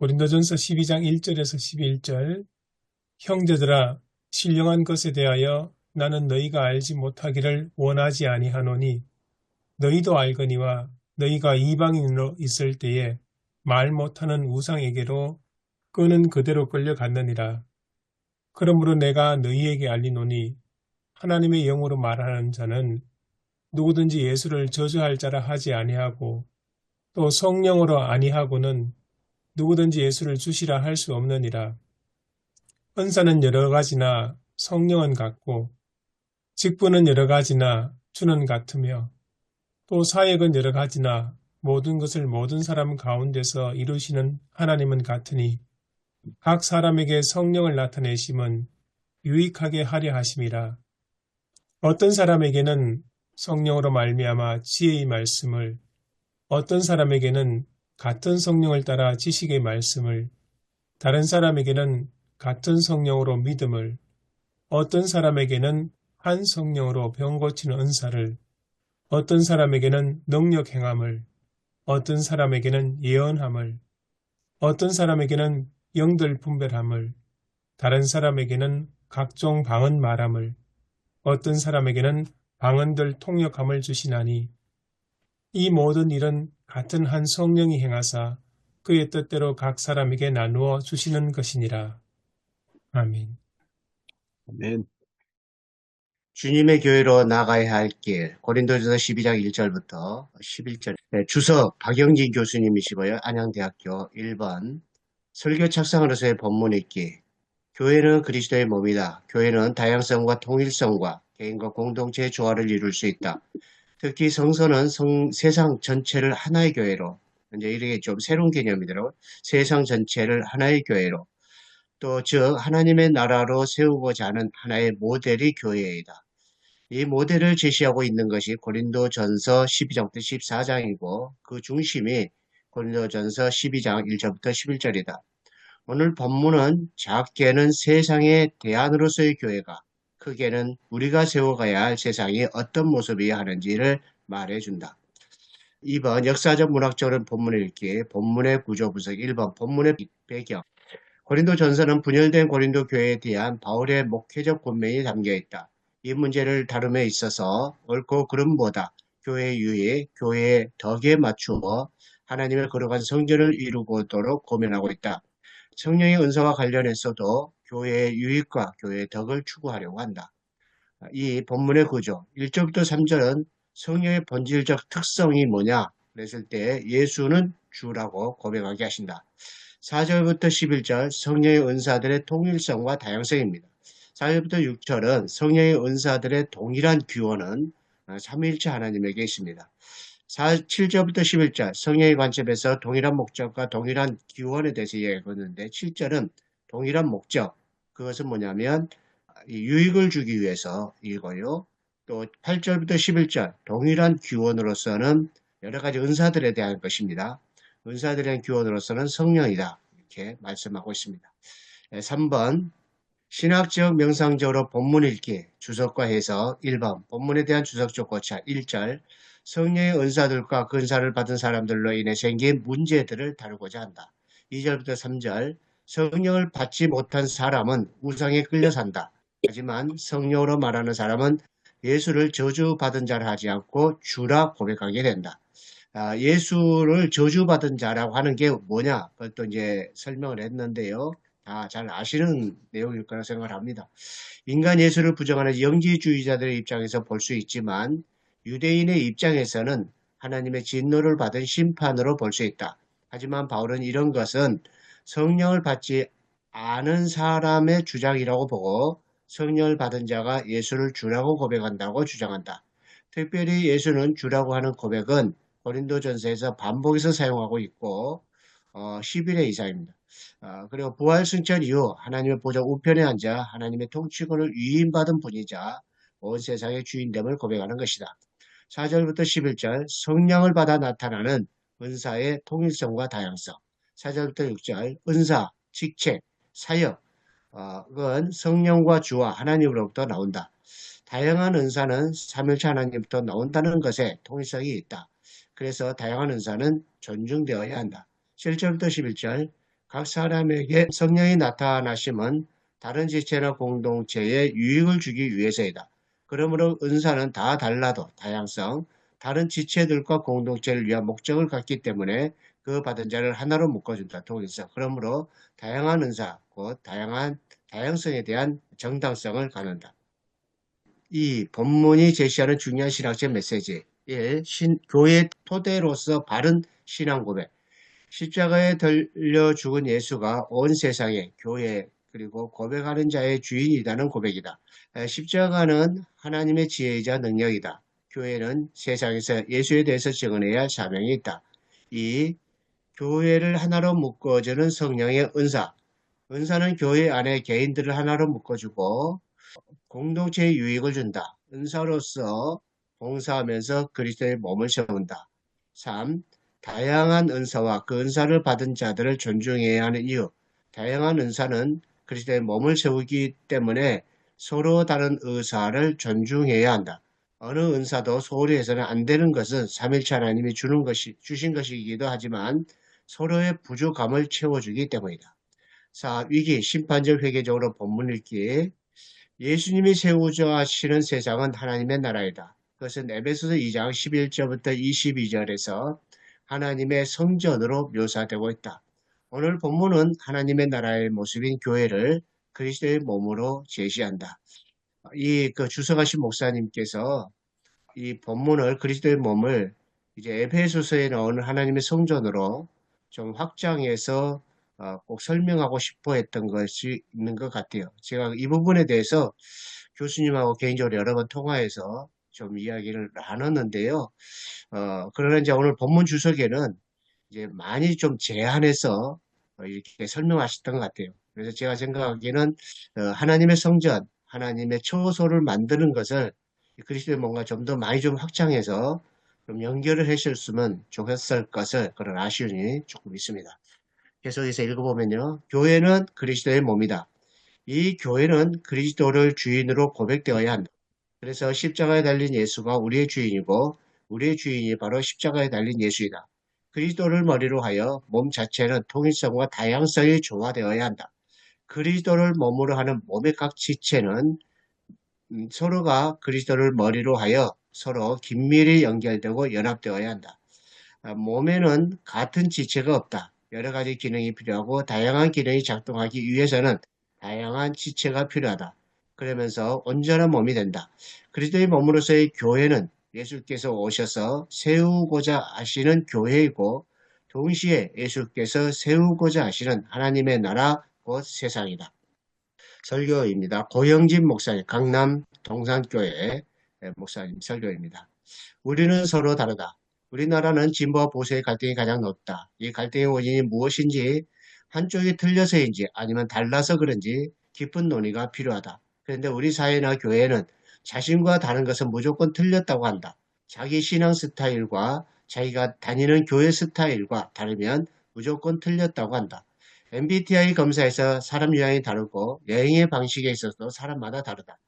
고린도전서 12장 1절에서 11절 형제들아 신령한 것에 대하여 나는 너희가 알지 못하기를 원하지 아니하노니 너희도 알거니와 너희가 이방인으로 있을 때에 말 못하는 우상에게로 끄는 그대로 끌려갔느니라. 그러므로 내가 너희에게 알리노니 하나님의 영으로 말하는 자는 누구든지 예수를 저주할 자라 하지 아니하고 또 성령으로 아니하고는 누구든지 예수를 주시라 할 수 없느니라. 은사는 여러 가지나 성령은 같고 직분은 여러 가지나 주는 같으며 또 사역은 여러 가지나 모든 것을 모든 사람 가운데서 이루시는 하나님은 같으니 각 사람에게 성령을 나타내심은 유익하게 하려 하심이라. 어떤 사람에게는 성령으로 말미암아 지혜의 말씀을, 어떤 사람에게는 같은 성령을 따라 지식의 말씀을, 다른 사람에게는 같은 성령으로 믿음을, 어떤 사람에게는 한 성령으로 병 고치는 은사를, 어떤 사람에게는 능력 행함을, 어떤 사람에게는 예언함을, 어떤 사람에게는 영들 분별함을, 다른 사람에게는 각종 방언 말함을, 어떤 사람에게는 방언들 통역함을 주시나니 이 모든 일은 같은 한 성령이 행하사 그의 뜻대로 각 사람에게 나누어 주시는 것이니라. 아멘. 아멘. 주님의 교회로 나가야 할 길, 고린도전서 12장 1절부터 11절. 주석 박영진 교수님이시고요. 안양대학교 1번. 설교 착상으로서의 본문 읽기. 교회는 그리스도의 몸이다. 교회는 다양성과 통일성과 개인과 공동체의 조화를 이룰 수 있다. 특히 성서는 세상 전체를 하나의 교회로, 이제 이렇게 좀 새로운 개념이더라고요. 세상 전체를 하나의 교회로, 또 즉 하나님의 나라로 세우고자 하는 하나의 모델이 교회이다. 이 모델을 제시하고 있는 것이 고린도전서 12장부터 14장이고 그 중심이 고린도전서 12장 1절부터 11절이다. 오늘 본문은 작게는 세상의 대안으로서의 교회가, 크게는 우리가 세워가야 할 세상이 어떤 모습이어야 하는지를 말해준다. 2번 역사적 문학적으로 본문을 읽기, 본문의 구조 분석. 1번 본문의 배경. 고린도전서는 분열된 고린도 교회에 대한 바울의 목회적 권면이 담겨있다. 이 문제를 다룸에 있어서 옳고 그름보다 교회의 유익, 교회의 덕에 맞추어 하나님의 거룩한 성전을 이루고도록 고민하고 있다. 성령의 은사와 관련해서도 교회의 유익과 교회의 덕을 추구하려고 한다. 이 본문의 구조 1절부터 3절은 성령의 본질적 특성이 뭐냐 그랬을 때 예수는 주라고 고백하게 하신다. 4절부터 11절 성령의 은사들의 통일성과 다양성입니다. 4절부터 6절은 성령의 은사들의 동일한 규원은 삼위일체 하나님에게 있습니다. 7절부터 11절 성령의 관점에서 동일한 목적과 동일한 기원에 대해서 이야기했는데 7절은 동일한 목적, 그것은 뭐냐면 유익을 주기 위해서 이거요. 또 8절부터 11절 동일한 기원으로서는 여러 가지 은사들에 대한 것입니다. 은사들에 대한 기원으로서는 성령이다 이렇게 말씀하고 있습니다. 3번 신학적 명상적으로 본문 읽기 주석과 해석. 1번 본문에 대한 주석적 고찰. 1절 성령의 은사들과 그 은사를 받은 사람들로 인해 생긴 문제들을 다루고자 한다. 2절부터 3절 성령을 받지 못한 사람은 우상에 끌려 산다. 하지만 성령으로 말하는 사람은 예수를 저주받은 자라 하지 않고 주라 고백하게 된다. 예수를 저주받은 자라고 하는 게 뭐냐? 그것도 이제 설명을 했는데요. 다 잘 아시는 내용일 거라 생각을 합니다. 인간 예수를 부정하는 영지주의자들의 입장에서 볼 수 있지만 유대인의 입장에서는 하나님의 진노를 받은 심판으로 볼 수 있다. 하지만 바울은 이런 것은 성령을 받지 않은 사람의 주장이라고 보고 성령을 받은 자가 예수를 주라고 고백한다고 주장한다. 특별히 예수는 주라고 하는 고백은 고린도전서에서 반복해서 사용하고 있고 11회 이상입니다. 그리고 부활 승천 이후 하나님의 보좌 우편에 앉아 하나님의 통치권을 위임받은 분이자 온 세상의 주인됨을 고백하는 것이다. 4절부터 11절 성령을 받아 나타나는 은사의 통일성과 다양성. 4절부터 6절 은사, 직책, 사역 그건 성령과 주와 하나님으로부터 나온다. 다양한 은사는 삼일체 하나님부터 나온다는 것에 통일성이 있다. 그래서 다양한 은사는 존중되어야 한다. 7절부터 11절 각 사람에게 성령이 나타나심은 다른 지체나 공동체에 유익을 주기 위해서이다. 그러므로 은사는 다 달라도 다양성, 다른 지체들과 공동체를 위한 목적을 갖기 때문에 그 받은 자를 하나로 묶어준다. 통일성. 그러므로 다양한 은사, 곧 다양성에 대한 정당성을 갖는다. 이 본문이 제시하는 중요한 신학적 메시지. 1. 교회 토대로서 바른 신앙 고백. 십자가에 달려 죽은 예수가 온 세상에 교회 그리고 고백하는 자의 주인이라는 고백이다. 십자가는 하나님의 지혜이자 능력이다. 교회는 세상에서 예수에 대해서 증언해야 할 사명이 있다. 이 교회를 하나로 묶어주는 성령의 은사. 은사는 교회 안에 개인들을 하나로 묶어주고 공동체의 유익을 준다. 은사로서 봉사하면서 그리스도의 몸을 세운다. 3. 다양한 은사와 그 은사를 받은 자들을 존중해야 하는 이유. 다양한 은사는 그리스도의 몸을 세우기 때문에 서로 다른 의사를 존중해야 한다. 어느 은사도 소홀히 해서는 안 되는 것은 삼일체 하나님이 주신 것이기도 하지만 서로의 부족함을 채워주기 때문이다. 4. 위기, 심판적 회개적으로 본문 읽기. 예수님이 세우자 하시는 세상은 하나님의 나라이다. 그것은 에베소서 2장 11절부터 22절에서 하나님의 성전으로 묘사되고 있다. 오늘 본문은 하나님의 나라의 모습인 교회를 그리스도의 몸으로 제시한다. 주석하신 목사님께서 이 본문을 그리스도의 몸을 이제 에베소서에 나오는 하나님의 성전으로 좀 확장해서 꼭 설명하고 싶어 했던 것이 있는 것 같아요. 제가 이 부분에 대해서 교수님하고 개인적으로 여러 번 통화해서 좀 이야기를 나눴는데요. 그러나 이제 오늘 본문 주석에는 이제 많이 좀 제한해서 이렇게 설명하셨던 것 같아요. 그래서 제가 생각하기에는 하나님의 성전, 하나님의 처소를 만드는 것을 그리스도의 뭔가 좀 더 많이 좀 확장해서 좀 연결을 하셨으면 좋겠을 것을 그런 아쉬움이 조금 있습니다. 계속해서 읽어보면요. 교회는 그리스도의 몸이다. 이 교회는 그리스도를 주인으로 고백되어야 한다. 그래서 십자가에 달린 예수가 우리의 주인이고 우리의 주인이 바로 십자가에 달린 예수이다. 그리스도를 머리로 하여 몸 자체는 통일성과 다양성이 조화되어야 한다. 그리스도를 몸으로 하는 몸의 각 지체는 서로가 그리스도를 머리로 하여 서로 긴밀히 연결되고 연합되어야 한다. 몸에는 같은 지체가 없다. 여러 가지 기능이 필요하고 다양한 기능이 작동하기 위해서는 다양한 지체가 필요하다. 그러면서 온전한 몸이 된다. 그리스도의 몸으로서의 교회는 예수께서 오셔서 세우고자 하시는 교회이고 동시에 예수께서 세우고자 하시는 하나님의 나라 곧 세상이다. 설교입니다. 고영진 목사님, 강남 동산교회 목사님 설교입니다. 우리는 서로 다르다. 우리나라는 진보와 보수의 갈등이 가장 높다. 이 갈등의 원인이 무엇인지, 한쪽이 틀려서인지 아니면 달라서 그런지 깊은 논의가 필요하다. 그런데 우리 사회나 교회는 자신과 다른 것은 무조건 틀렸다고 한다. 자기 신앙 스타일과 자기가 다니는 교회 스타일과 다르면 무조건 틀렸다고 한다. MBTI 검사에서 사람 유형이 다르고 여행의 방식에 있어서도 사람마다 다르다.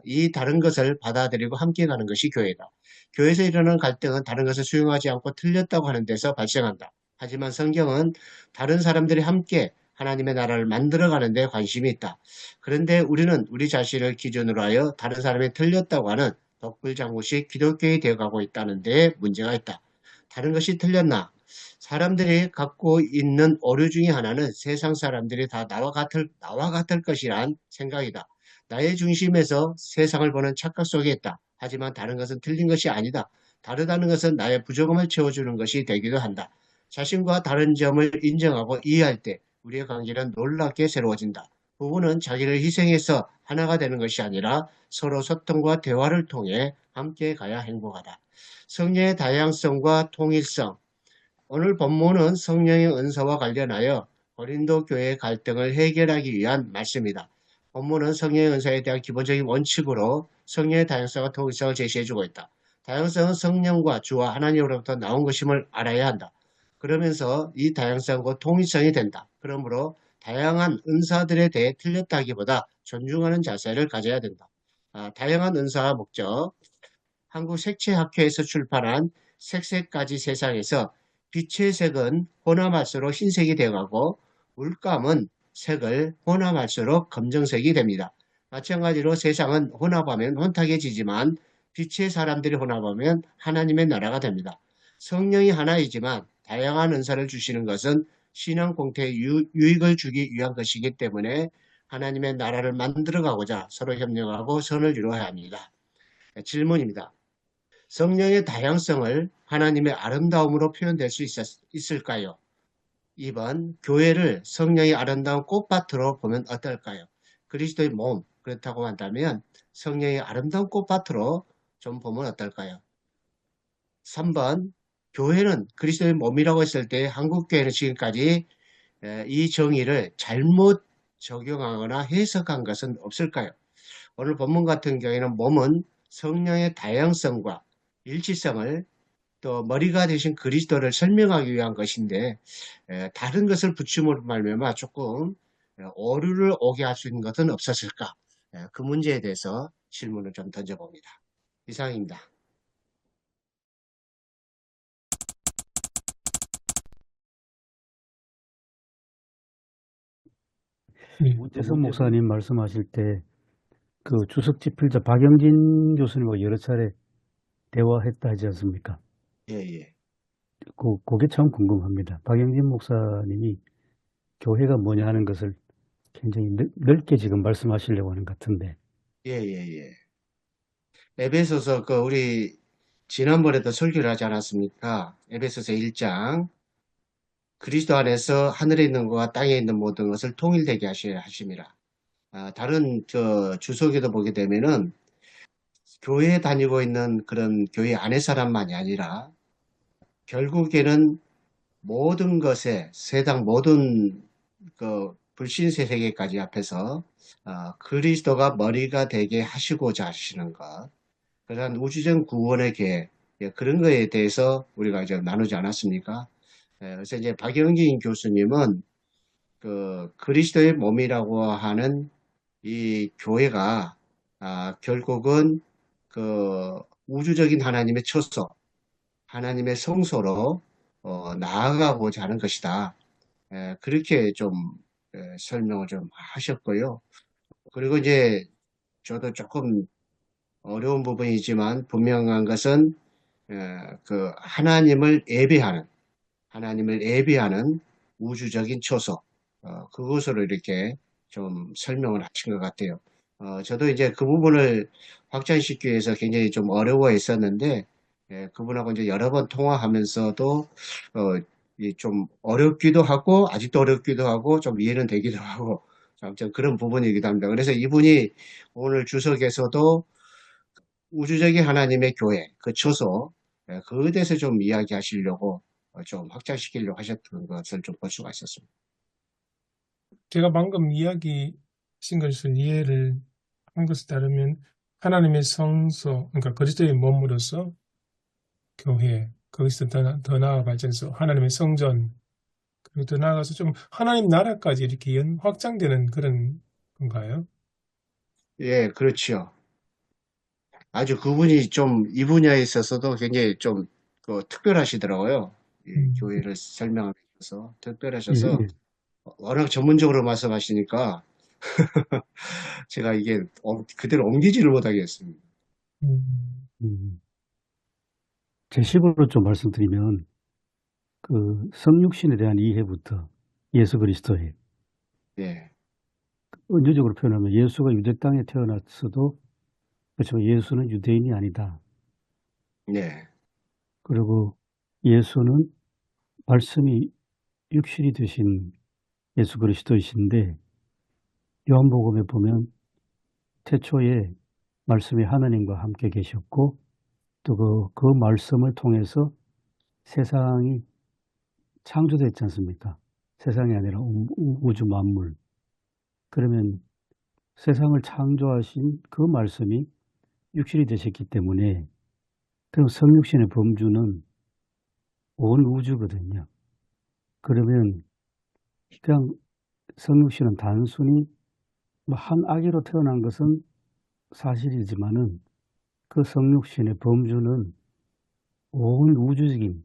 이 다른 것을 받아들이고 함께 가는 것이 교회다. 교회에서 일어나는 갈등은 다른 것을 수용하지 않고 틀렸다고 하는 데서 발생한다. 하지만 성경은 다른 사람들이 함께 하나님의 나라를 만들어가는 데 관심이 있다. 그런데 우리는 우리 자신을 기준으로 하여 다른 사람이 틀렸다고 하는 덕불장구식 기독교에 되어가고 있다는 데 문제가 있다. 다른 것이 틀렸나? 사람들이 갖고 있는 오류 중에 하나는 세상 사람들이 다 나와 같을 것이란 생각이다. 나의 중심에서 세상을 보는 착각 속에 있다. 하지만 다른 것은 틀린 것이 아니다. 다르다는 것은 나의 부족함을 채워주는 것이 되기도 한다. 자신과 다른 점을 인정하고 이해할 때 우리의 관계는 놀랍게 새로워진다. 부부는 자기를 희생해서 하나가 되는 것이 아니라 서로 소통과 대화를 통해 함께 가야 행복하다. 성령의 다양성과 통일성. 오늘 본문은 성령의 은사와 관련하여 고린도 교회의 갈등을 해결하기 위한 말씀이다. 본문은 성령의 은사에 대한 기본적인 원칙으로 성령의 다양성과 통일성을 제시해주고 있다. 다양성은 성령과 주와 하나님으로부터 나온 것임을 알아야 한다. 그러면서 이 다양성과 통일성이 된다. 그러므로 다양한 은사들에 대해 틀렸다기보다 존중하는 자세를 가져야 된다. 다양한 은사와 목적. 한국 색채학회에서 출판한 색색까지 세상에서 빛의 색은 혼합할수록 흰색이 되어가고 물감은 색을 혼합할수록 검정색이 됩니다. 마찬가지로 세상은 혼합하면 혼탁해지지만 빛의 사람들이 혼합하면 하나님의 나라가 됩니다. 성령이 하나이지만 다양한 은사를 주시는 것은 신앙 공태에 유익을 주기 위한 것이기 때문에 하나님의 나라를 만들어가고자 서로 협력하고 선을 이루어야 합니다. 질문입니다. 성령의 다양성을 하나님의 아름다움으로 표현될 수 있을까요? 2번, 교회를 성령의 아름다운 꽃밭으로 보면 어떨까요? 그리스도의 몸, 그렇다고 한다면 성령의 아름다운 꽃밭으로 좀 보면 어떨까요? 3번, 교회는 그리스도의 몸이라고 했을 때 한국교회는 지금까지 이 정의를 잘못 적용하거나 해석한 것은 없을까요? 오늘 본문 같은 경우에는 몸은 성령의 다양성과 일치성을 또 머리가 되신 그리스도를 설명하기 위한 것인데 다른 것을 붙임으로 말미암아 조금 오류를 오게 할 수 있는 것은 없었을까? 그 문제에 대해서 질문을 좀 던져봅니다. 이상입니다. 네. 문재성 목사님 말씀하실 때 그 주석 집필자 박영진 교수님과 여러 차례 대화했다 하지 않습니까? 예, 예. 그게 참 궁금합니다. 박영진 목사님이 교회가 뭐냐 하는 것을 굉장히 넓게 지금 말씀하시려고 하는 것 같은데. 예, 예, 예. 에베소서 우리 지난번에도 설교를 하지 않았습니까? 에베소서 1장 그리스도 안에서 하늘에 있는 것과 땅에 있는 모든 것을 통일되게 하셔야 하심이라. 다른 주석에도 보게 되면은 교회에 다니고 있는 그런 교회 안의 사람만이 아니라 결국에는 모든 것에 세상 모든 불신세 세계까지 앞에서 그리스도가 머리가 되게 하시고자 하시는 것, 그러한 우주적 구원의 계획, 그런 거에 대해서 우리가 이제 나누지 않았습니까? 그래서 이제 박영진 교수님은 그리스도의 몸이라고 하는 이 교회가 결국은 우주적인 하나님의 처소, 하나님의 성소로 나아가고자 하는 것이다. 그렇게 좀 설명을 좀 하셨고요. 그리고 이제 저도 조금 어려운 부분이지만 분명한 것은 하나님을 예배하는 우주적인 처소, 그것으로 이렇게 좀 설명을 하신 것 같아요. 저도 이제 그 부분을 확장시키기 위해서 굉장히 좀 어려워했었는데, 그분하고 이제 여러 번 통화하면서도, 좀 어렵기도 하고, 아직도 어렵기도 하고, 좀 이해는 되기도 하고, 아무튼 그런 부분이기도 합니다. 그래서 이분이 오늘 주석에서도 우주적인 하나님의 교회, 그 처소, 그에 대해서 좀 이야기하시려고 좀 확장시키려고 하셨던 것을 좀 볼 수가 있었습니다. 제가 방금 이야기하신 것을 이해를 한 것에 따르면 하나님의 성소, 그러니까 그리스도의 몸으로서 교회, 거기서 더 나아가 발전해서 하나님의 성전, 그리고 더 나아가서 좀 하나님 나라까지 이렇게 확장되는 그런 건가요? 예, 그렇죠. 아주 그분이 좀 이 분야에 있어서도 굉장히 좀 특별하시더라고요. 이 교회를 설명하기 위해서 특별하셔서 예, 예. 워낙 전문적으로 말씀하시니까 제가 이게 그대로 옮기지를 못하겠습니다. 제10으로 좀 말씀드리면 그 성육신에 대한 이해부터 예수 그리스도의 예, 은유적으로 표현하면 예수가 유대 땅에 태어났어도 그렇지만 예수는 유대인이 아니다. 네, 그리고 예수는 말씀이 육신이 되신 예수 그리스도이신데 요한복음에 보면 태초에 말씀이 하나님과 함께 계셨고 또 그 말씀을 통해서 세상이 창조됐지 않습니까? 세상이 아니라 우주 만물. 그러면 세상을 창조하신 그 말씀이 육신이 되셨기 때문에 그럼 성육신의 범주는 온 우주거든요. 그러면 그냥 성육신은 단순히 한 아기로 태어난 것은 사실이지만은 그 성육신의 범주는 온 우주적인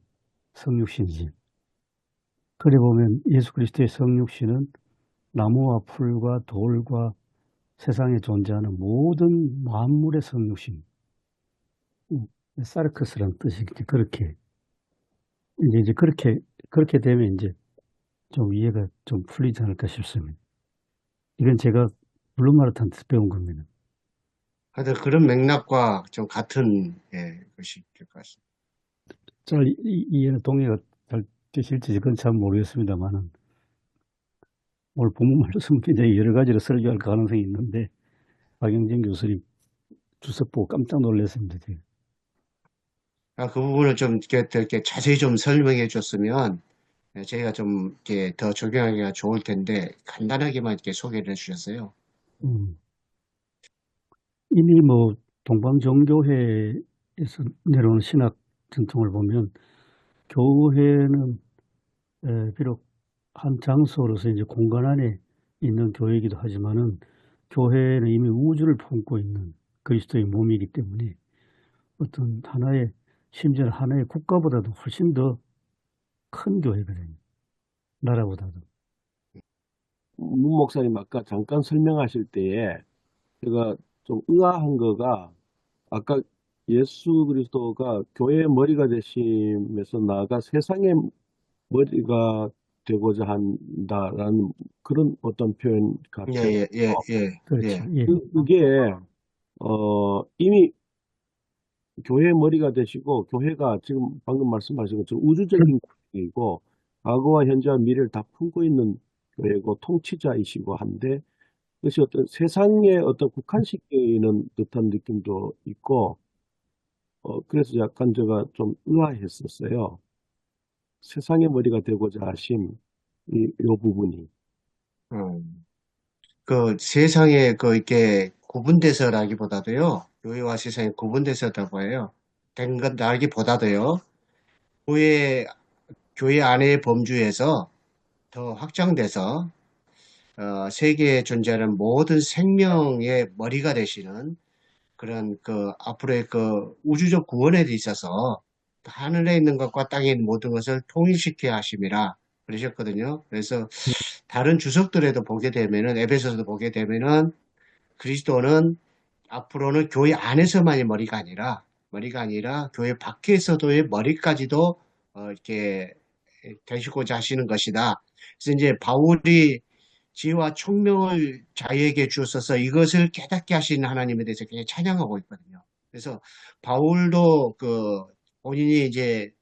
성육신이지. 그래 보면 예수 그리스도의 성육신은 나무와 풀과 돌과 세상에 존재하는 모든 만물의 성육신, 사르크스라는 뜻이 그렇게 이제 그렇게 되면 이제 좀 이해가 좀 풀리지 않을까 싶습니다. 이건 제가 블루마르탄한테서 배운 겁니다. 하여튼 그런 맥락과 좀 같은 것이 될 것 같습니다. 잘 이해는 동의가 잘 되실지 그건 잘 모르겠습니다만은 오늘 본문 말씀 굉장히 여러 가지로 설교할 가능성이 있는데 박영진 교수님 주석 보고 깜짝 놀랐습니다. 지금. 그 부분을 좀 이렇게 자세히 좀 설명해 줬으면 저희가 좀 이렇게 더 적용하기가 좋을 텐데 간단하게만 이렇게 소개를 해주셨어요. 이미 뭐 동방정교회에서 내려오는 신학 전통을 보면 교회는 비록 한 장소로서 이제 공간 안에 있는 교회이기도 하지만은 교회는 이미 우주를 품고 있는 그리스도의 몸이기 때문에 어떤 하나의 심지어 하나의 국가보다도 훨씬 더 큰 교회거든요. 나라보다도. 문 목사님 아까 잠깐 설명하실 때에 제가 좀 의아한 거가 아까 예수 그리스도가 교회의 머리가 되심에서 나아가 세상의 머리가 되고자 한다라는 그런 어떤 표현 같아요. 그렇죠. 예. 그게 이미 교회의 머리가 되시고 교회가 지금 방금 말씀하신 것처럼 우주적인 구이고 과거와 현재와 미래를 다 품고 있는 교회고 통치자이시고 한데 그것이 어떤 세상에 어떤 국한시키는 듯한 느낌도 있고 그래서 약간 제가 좀 의아했었어요. 세상의 머리가 되고자 하심 요 부분이. 그 세상에 이렇게 구분돼서라기보다도요, 교회와 세상이 구분돼서라고 해요. 된 것라기보다도요, 교회 안의 범주에서 더 확장돼서 세계에 존재하는 모든 생명의 머리가 되시는 그런 앞으로의 우주적 구원에 있어서 하늘에 있는 것과 땅에 있는 모든 것을 통일시켜 하심이라 그러셨거든요. 그래서 다른 주석들에도 보게 되면은 에베소서도 보게 되면은 그리스도는 앞으로는 교회 안에서만이 머리가 아니라 교회 밖에서도의 머리까지도 이렇게 되시고자 하시는 것이다. 그래서 이제 바울이 지혜와 총명을 자기에게 주셔서 이것을 깨닫게 하시는 하나님에 대해서 굉장히 찬양하고 있거든요. 그래서 바울도 본인이 이제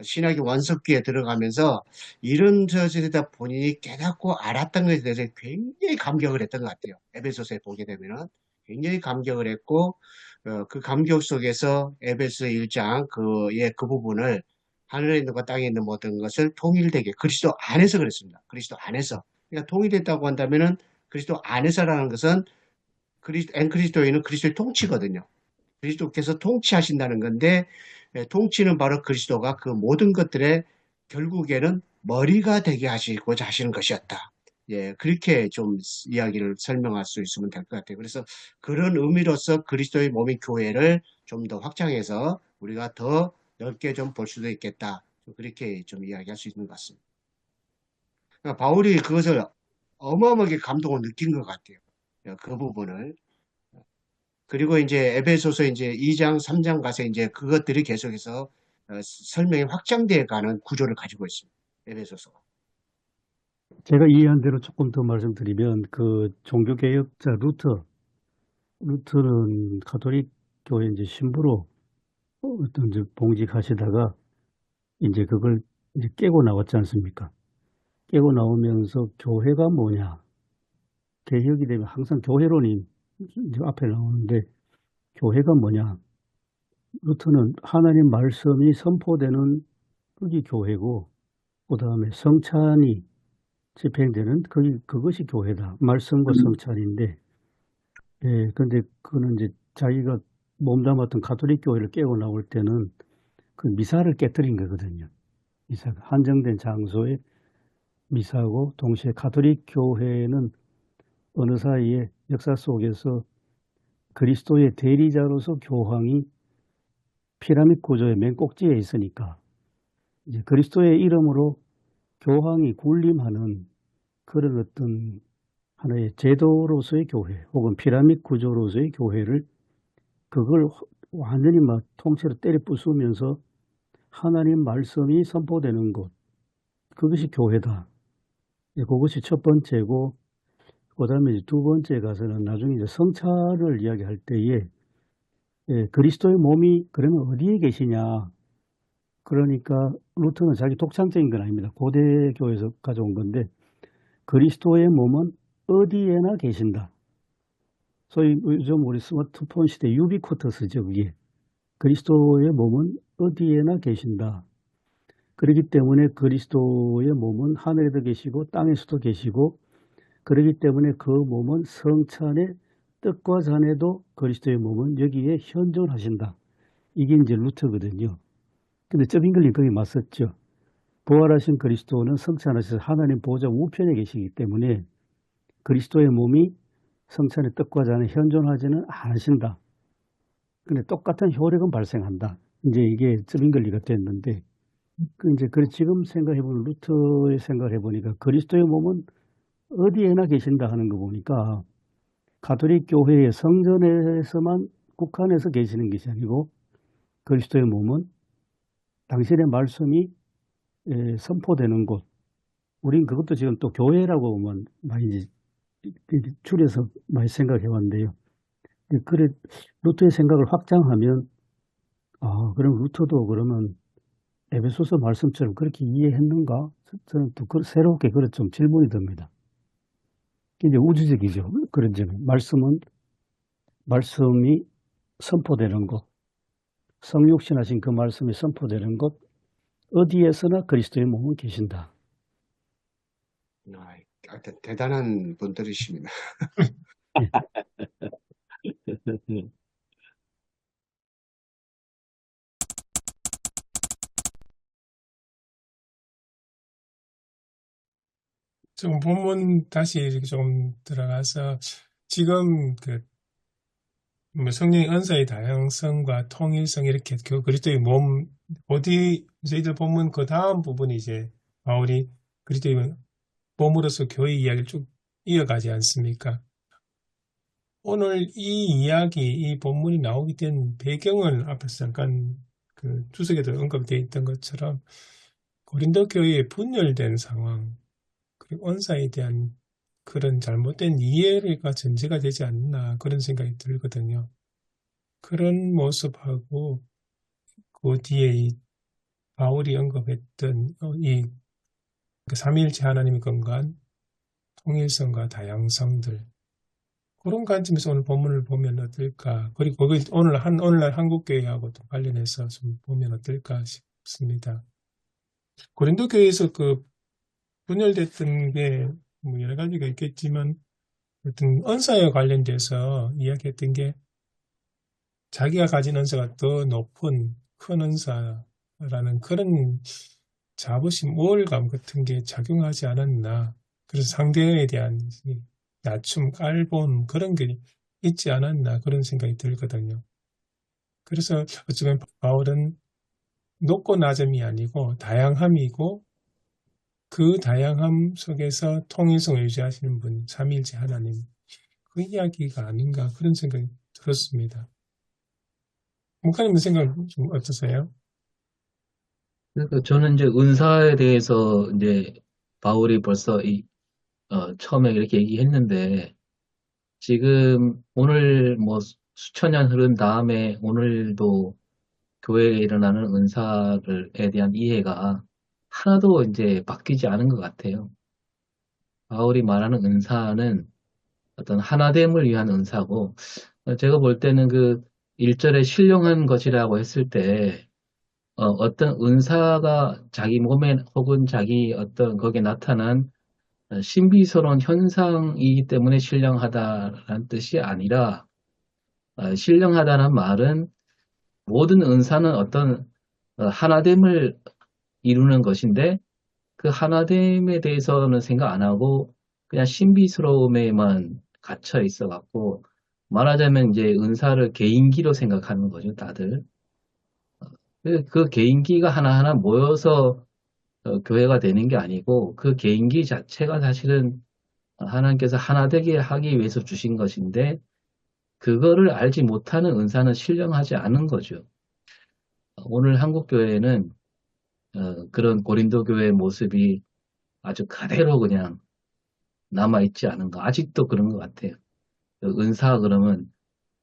신학의 원석기에 들어가면서 이런 것에 대해서 본인이 깨닫고 알았던 것에 대해서 굉장히 감격을 했던 것 같아요. 에베소서에 보게 되면은 굉장히 감격을 했고 그 감격 속에서 에베소 1장 그 부분을 하늘에 있는 것과 땅에 있는 모든 것을 통일되게 그리스도 안에서 그랬습니다. 그리스도 안에서. 그러니까 통일됐다고 한다면은 그리스도 안에서라는 것은 그리스도인은 그리스도의 통치거든요. 그리스도께서 통치하신다는 건데 통치는 바로 그리스도가 그 모든 것들의 결국에는 머리가 되게 하시고자 하시는 것이었다. 그렇게 좀 이야기를 설명할 수 있으면 될 것 같아요. 그래서 그런 의미로서 그리스도의 몸인 교회를 좀 더 확장해서 우리가 더 넓게 좀 볼 수도 있겠다. 그렇게 좀 이야기할 수 있는 것 같습니다. 그러니까 바울이 그것을 어마어마하게 감동을 느낀 것 같아요. 그 부분을. 그리고 이제 에베소서 이제 2장, 3장 가서 이제 그것들이 계속해서 설명이 확장되어 가는 구조를 가지고 있습니다. 에베소서가. 제가 이해한 대로 조금 더 말씀드리면 그 종교개혁자 루터는 가톨릭 교회 이제 신부로 어떤 이제 봉직하시다가 이제 그걸 이제 깨고 나왔지 않습니까? 깨고 나오면서 교회가 뭐냐? 개혁이 되면 항상 교회론이 이제 앞에 나오는데 교회가 뭐냐? 루터는 하나님 말씀이 선포되는 그게 교회고 그 다음에 성찬이 집행되는 그것이 교회다. 말씀과 성찬인데 근데 그는 이제 자기가 몸담았던 가톨릭 교회를 깨고 나올 때는 그 미사를 깨뜨린 거거든요. 미사가 한정된 장소에 미사고 동시에 가톨릭 교회는 어느 사이에 역사 속에서 그리스도의 대리자로서 교황이 피라미드 구조의 맨 꼭지에 있으니까 이제 그리스도의 이름으로 교황이 군림하는 그런 어떤 하나의 제도로서의 교회 혹은 피라미드 구조로서의 교회를 그걸 완전히 막 통째로 때려 부수면서 하나님 말씀이 선포되는 곳, 그것이 교회다. 그것이 첫 번째고, 그 다음에 두 번째 가서는 나중에 이제 성찬을 이야기할 때에 그리스도의 몸이 그러면 어디에 계시냐. 그러니까 루터는 자기 독창적인 건 아닙니다. 고대 교회에서 가져온 건데 그리스도의 몸은 어디에나 계신다. 소위 요즘 우리 스마트폰 시대 유비쿼터스죠. 그게 그리스도의 몸은 어디에나 계신다. 그렇기 때문에 그리스도의 몸은 하늘에도 계시고 땅에서도 계시고 그렇기 때문에 그 몸은 성찬의 뜻과 잔에도 그리스도의 몸은 여기에 현존하신다. 이게 이제 루터거든요. 근데 저빙글린 거기 맞섰죠. 부활하신 그리스도는 성찬하셔서 하나님 보좌 우편에 계시기 때문에 그리스도의 몸이 성찬의 뜻과 잔에 현존하지는 않으신다. 근데 똑같은 효력은 발생한다. 이제 이게 저빙글리가 됐는데, 이제 지금 생각해보면 루터의 생각을 해보니까 그리스도의 몸은 어디에나 계신다 하는 거 보니까 가톨릭 교회의 성전에서만 국한해서 계시는 것이 아니고 그리스도의 몸은 당신의 말씀이 선포되는 곳. 우린 그것도 지금 또 교회라고 보면 많이 줄여서 많이 생각해 왔는데요. 그래 루터의 생각을 확장하면 그럼 루터도 그러면 에베소서 말씀처럼 그렇게 이해했는가? 저는 또 새롭게 그런 좀 질문이 듭니다. 이제 우주적이죠. 그런 점은 말씀이 선포되는 곳, 성육신하신 그 말씀이 선포되는 곳, 어디에서나 그리스도의 몸은 계신다. 하여튼 대단한 분들이십니다. 좀 본문 다시 이렇게 좀 들어가서 지금 뭐 성령의 은사의 다양성과 통일성 이렇게 그리스도의 몸 어디 저희들 본문 그 다음 부분이 이제 바울이 그리스도의 몸으로서 교회 이야기를 쭉 이어가지 않습니까? 오늘 이 이야기, 이 본문이 나오게 된 배경은 앞에서 잠깐 그 주석에도 언급되어 있던 것처럼 고린도 교회의 분열된 상황, 그리고 은사에 대한 그런 잘못된 이해가 전제가 되지 않나 그런 생각이 들거든요. 그런 모습하고 그 뒤에 이 바울이 언급했던 이 삼위일체 하나님의 건강, 통일성과 다양성들 그런 관점에서 오늘 본문을 보면 어떨까? 그리고 거기 오늘날 한국교회하고도 관련해서 좀 보면 어떨까 싶습니다. 고린도 교회에서 그 분열됐던 게 뭐 여러 가지가 있겠지만 어떤 은사에 관련돼서 이야기했던 게 자기가 가진 은사가 더 높은 큰 은사라는 그런 자부심, 우월감 같은 게 작용하지 않았나. 그래서 상대에 대한 낮춤, 깔봄 그런 게 있지 않았나 그런 생각이 들거든요. 그래서 어쩌면 바울은 높고 낮음이 아니고 다양함이고 그 다양함 속에서 통일성을 유지하시는 분, 삼위일체 하나님 그 이야기가 아닌가 그런 생각이 들었습니다. 목사님 생각 좀 어떠세요? 그러니까 저는 이제 은사에 대해서 이제 바울이 벌써 처음에 이렇게 얘기했는데 지금 오늘 뭐 수천 년 흐른 다음에 오늘도 교회에 일어나는 은사에 대한 이해가 하나도 이제 바뀌지 않은 것 같아요. 바울이 말하는 은사는 어떤 하나됨을 위한 은사고 제가 볼 때는 그 1절에 신령한 것이라고 했을 때 어떤 은사가 자기 몸에 혹은 자기 어떤 거기에 나타난 신비스러운 현상이기 때문에 신령하다라는 뜻이 아니라 신령하다는 말은 모든 은사는 어떤 하나됨을 이루는 것인데 그 하나됨에 대해서는 생각 안 하고 그냥 신비스러움에만 갇혀 있어 갖고 말하자면 이제 은사를 개인기로 생각하는 거죠, 다들. 그 개인기가 하나하나 모여서 교회가 되는 게 아니고 그 개인기 자체가 사실은 하나님께서 하나 되게 하기 위해서 주신 것인데 그거를 알지 못하는 은사는 신령하지 않은 거죠. 오늘 한국 교회는 그런 고린도 교회의 모습이 아주 그대로 그냥 남아있지 않은가. 아직도 그런 것 같아요. 은사 그러면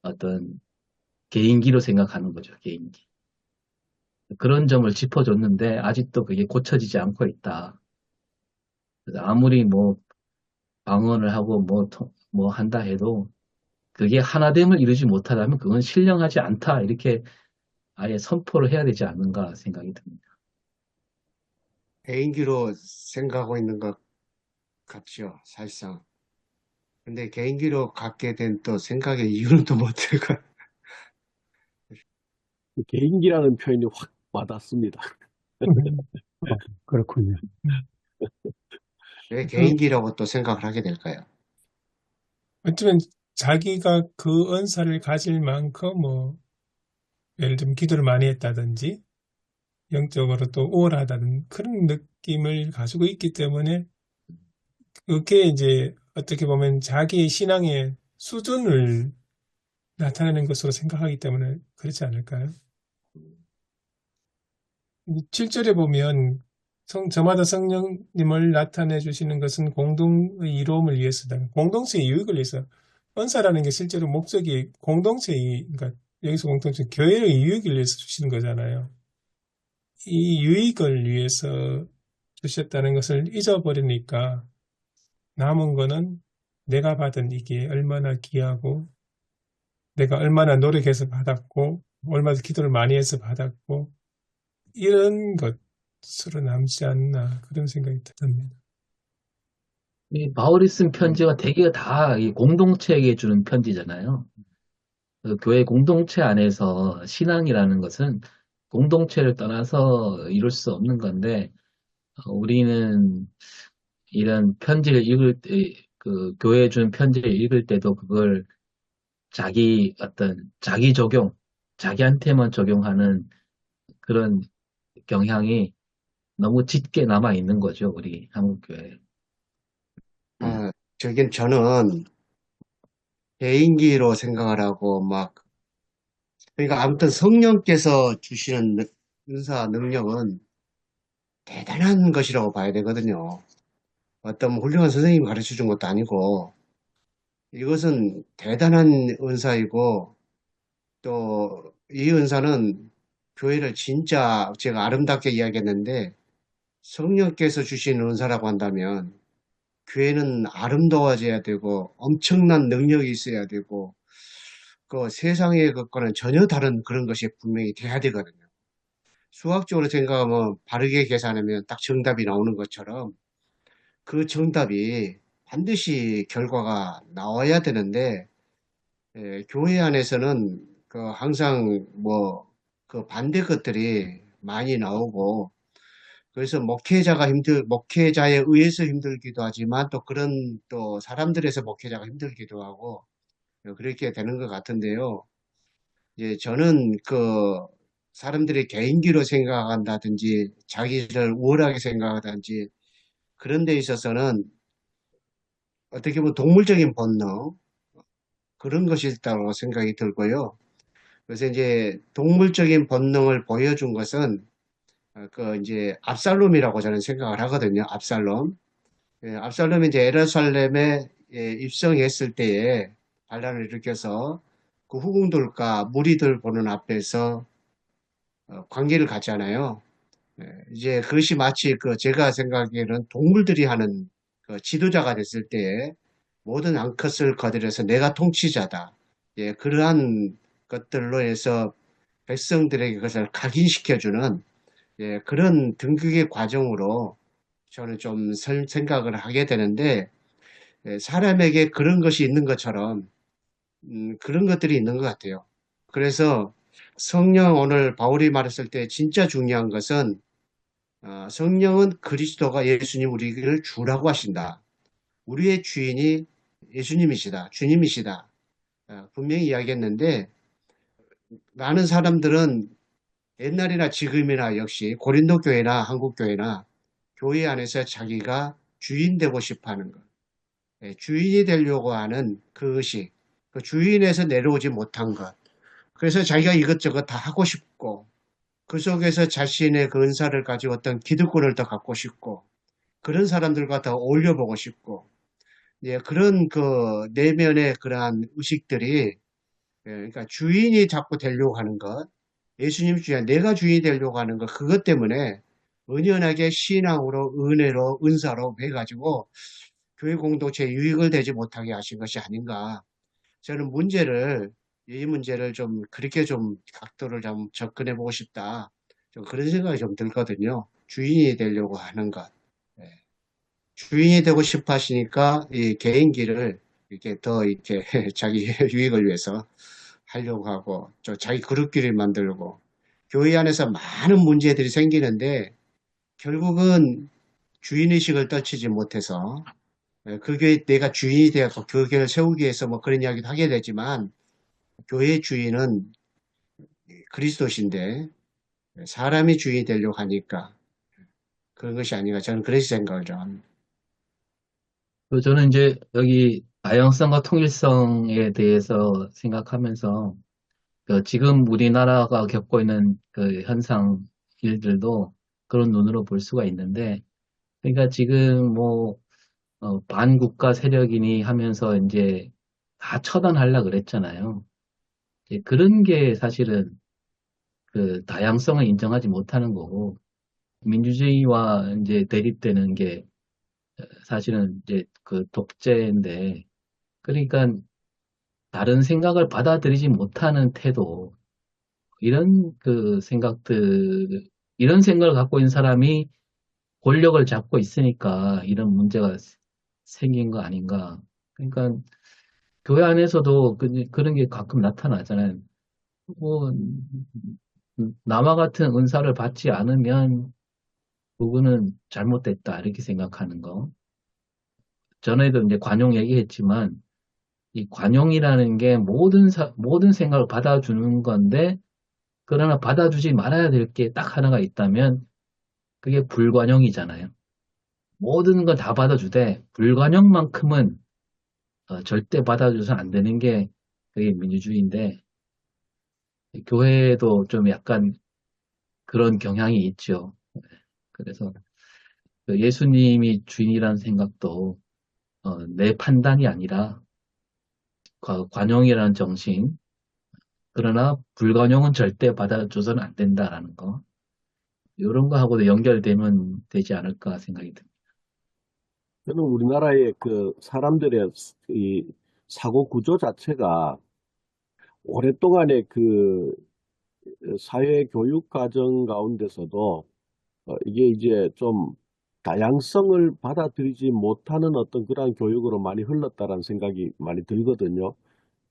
어떤 개인기로 생각하는 거죠, 개인기. 그런 점을 짚어줬는데 아직도 그게 고쳐지지 않고 있다. 그래서 아무리 뭐 방언을 하고 뭐 한다 해도 그게 하나됨을 이루지 못하다면 그건 신령하지 않다. 이렇게 아예 선포를 해야 되지 않는가 생각이 듭니다. 개인기로 생각하고 있는 것 같죠, 사실상. 근데 개인기로 갖게 된 또 생각의 이유는 또 뭔가. 개인기라는 표현이 확 와닿습니다. 그렇군요. 왜 그, 개인기라고 또 생각을 하게 될까요? 어쩌면 자기가 그 은사를 가질 만큼 뭐 예를 들면 기도를 많이 했다든지 영적으로 또 우월하다는 그런 느낌을 가지고 있기 때문에 그게 이제 어떻게 보면 자기의 신앙의 수준을 나타내는 것으로 생각하기 때문에 그렇지 않을까요? 7절에 보면 저마다 성령님을 나타내 주시는 것은 공동의 이로움을 위해서다. 공동체의 유익을 위해서. 은사라는 게 실제로 목적이 공동체의, 그러니까 여기서 공동체, 교회의 유익을 위해서 주시는 거잖아요. 이 유익을 위해서 주셨다는 것을 잊어버리니까 남은 거는 내가 받은 이게 얼마나 귀하고 내가 얼마나 노력해서 받았고 얼마나 기도를 많이 해서 받았고 이런 것으로 남지 않나 그런 생각이 듭니다. 이 바울이 쓴 편지가 되게 다 이 공동체에게 주는 편지잖아요. 그 교회 공동체 안에서 신앙이라는 것은 공동체를 떠나서 이룰 수 없는 건데, 우리는 이런 편지를 읽을 때, 그 교회 준 편지를 읽을 때도 그걸 자기 적용, 자기한테만 적용하는 그런 경향이 너무 짙게 남아 있는 거죠, 우리 한국 교회. 아, 저는 개인기로 생각을 하고 그러니까 아무튼 성령께서 주시는 은사 능력은 대단한 것이라고 봐야 되거든요. 어떤 훌륭한 선생님이 가르쳐 준 것도 아니고, 이것은 대단한 은사이고, 또 이 은사는 교회를 진짜 제가 아름답게 이야기했는데, 성령께서 주신 은사라고 한다면, 교회는 아름다워져야 되고, 엄청난 능력이 있어야 되고, 그 세상의 것과는 전혀 다른 그런 것이 분명히 돼야 되거든요. 수학적으로 생각하면 바르게 계산하면 딱 정답이 나오는 것처럼 그 정답이 반드시 결과가 나와야 되는데 교회 안에서는 그 항상 그 반대 것들이 많이 나오고 그래서 목회자에 의해서 힘들기도 하지만 또 그런 또 사람들에서 목회자가 힘들기도 하고 그렇게 되는 것 같은데요. 저는 그 사람들이 개인기로 생각한다든지 자기를 우월하게 생각하든지 그런 데 있어서는 어떻게 보면 동물적인 본능 그런 것이 있다고 생각이 들고요. 그래서 이제 동물적인 본능을 보여준 것은 그 이제 압살롬이라고 저는 생각을 하거든요. 압살롬. 압살롬이 이제 예루살렘에 입성했을 때에 반란을 일으켜서 그 후궁들과 무리들 보는 앞에서 관계를 갖잖아요. 이제 그것이 마치 그 제가 생각하기에는 동물들이 하는 그 지도자가 됐을 때에 모든 암컷을 거들여서 내가 통치자다. 그러한 것들로 해서 백성들에게 그것을 각인시켜주는 그런 등극의 과정으로 저는 좀 생각을 하게 되는데 사람에게 그런 것이 있는 것처럼 그런 것들이 있는 것 같아요. 그래서 성령 오늘 바울이 말했을 때 진짜 중요한 것은 성령은 그리스도가 예수님 우리를 주라고 하신다. 우리의 주인이 예수님이시다. 주님이시다. 분명히 이야기했는데 많은 사람들은 옛날이나 지금이나 역시 고린도 교회나 한국 교회나 교회 안에서 자기가 주인 되고 싶어 하는 것. 주인이 되려고 하는 그것이 그 주인에서 내려오지 못한 것. 그래서 자기가 이것저것 다 하고 싶고 그 속에서 자신의 그 은사를 가지고 어떤 기득권을 더 갖고 싶고 그런 사람들과 더 어울려보고 싶고 그런 그 내면의 그러한 의식들이 그러니까 주인이 자꾸 되려고 하는 것, 예수님 주인, 내가 주인이 되려고 하는 것, 그것 때문에 은연하게 신앙으로, 은혜로, 은사로 해가지고 교회 공동체에 유익을 되지 못하게 하신 것이 아닌가. 저는 이 문제를 좀 그렇게 좀 각도를 좀 접근해 보고 싶다. 좀 그런 생각이 좀 들거든요. 주인이 되려고 하는 것. 예. 주인이 되고 싶어 하시니까 이 개인기를 이렇게 더 이렇게 자기 유익을 위해서 하려고 하고 또 자기 그룹끼리 만들고 교회 안에서 많은 문제들이 생기는데 결국은 주인의식을 떨치지 못해서 그 교회 내가 주인이 되어서 그 교회를 세우기 위해서 뭐 그런 이야기도 하게 되지만 교회의 주인은 그리스도신데 사람이 주인이 되려고 하니까 그런 것이 아닌가 저는 그렇게 생각을 좀 합니다. 저는 이제 여기 다양성과 통일성에 대해서 생각하면서 지금 우리나라가 겪고 있는 그 현상 일들도 그런 눈으로 볼 수가 있는데, 그러니까 지금 뭐 반국가 세력이니 하면서 이제 다 처단하려 그랬잖아요. 이제 그런 게 사실은 그 다양성을 인정하지 못하는 거고, 민주주의와 이제 대립되는 게 사실은 이제 그 독재인데, 그러니까 다른 생각을 받아들이지 못하는 태도, 이런 그 생각들, 이런 생각을 갖고 있는 사람이 권력을 잡고 있으니까 이런 문제가 생긴 거 아닌가. 그러니까 교회 안에서도 그런 게 가끔 나타나잖아요. 뭐, 나와 같은 은사를 받지 않으면 그거는 잘못됐다, 이렇게 생각하는 거. 전에도 이제 관용 얘기했지만, 이 관용이라는 게 모든 생각을 받아주는 건데, 그러나 받아주지 말아야 될 게 딱 하나가 있다면, 그게 불관용이잖아요. 모든 걸 다 받아주되, 불관용만큼은 절대 받아줘서 안 되는 게 그게 민주주의인데, 교회도 좀 약간 그런 경향이 있죠. 그래서 그 예수님이 주인이라는 생각도 내 판단이 아니라 관용이라는 정신, 그러나 불관용은 절대 받아줘서는 안 된다라는 거. 이런 거하고도 연결되면 되지 않을까 생각이 듭니다. 저는 우리나라의 그 사람들의 이 사고 구조 자체가 오랫동안의 그 사회 교육 과정 가운데서도 이게 이제 좀 다양성을 받아들이지 못하는 어떤 그러한 교육으로 많이 흘렀다라는 생각이 많이 들거든요.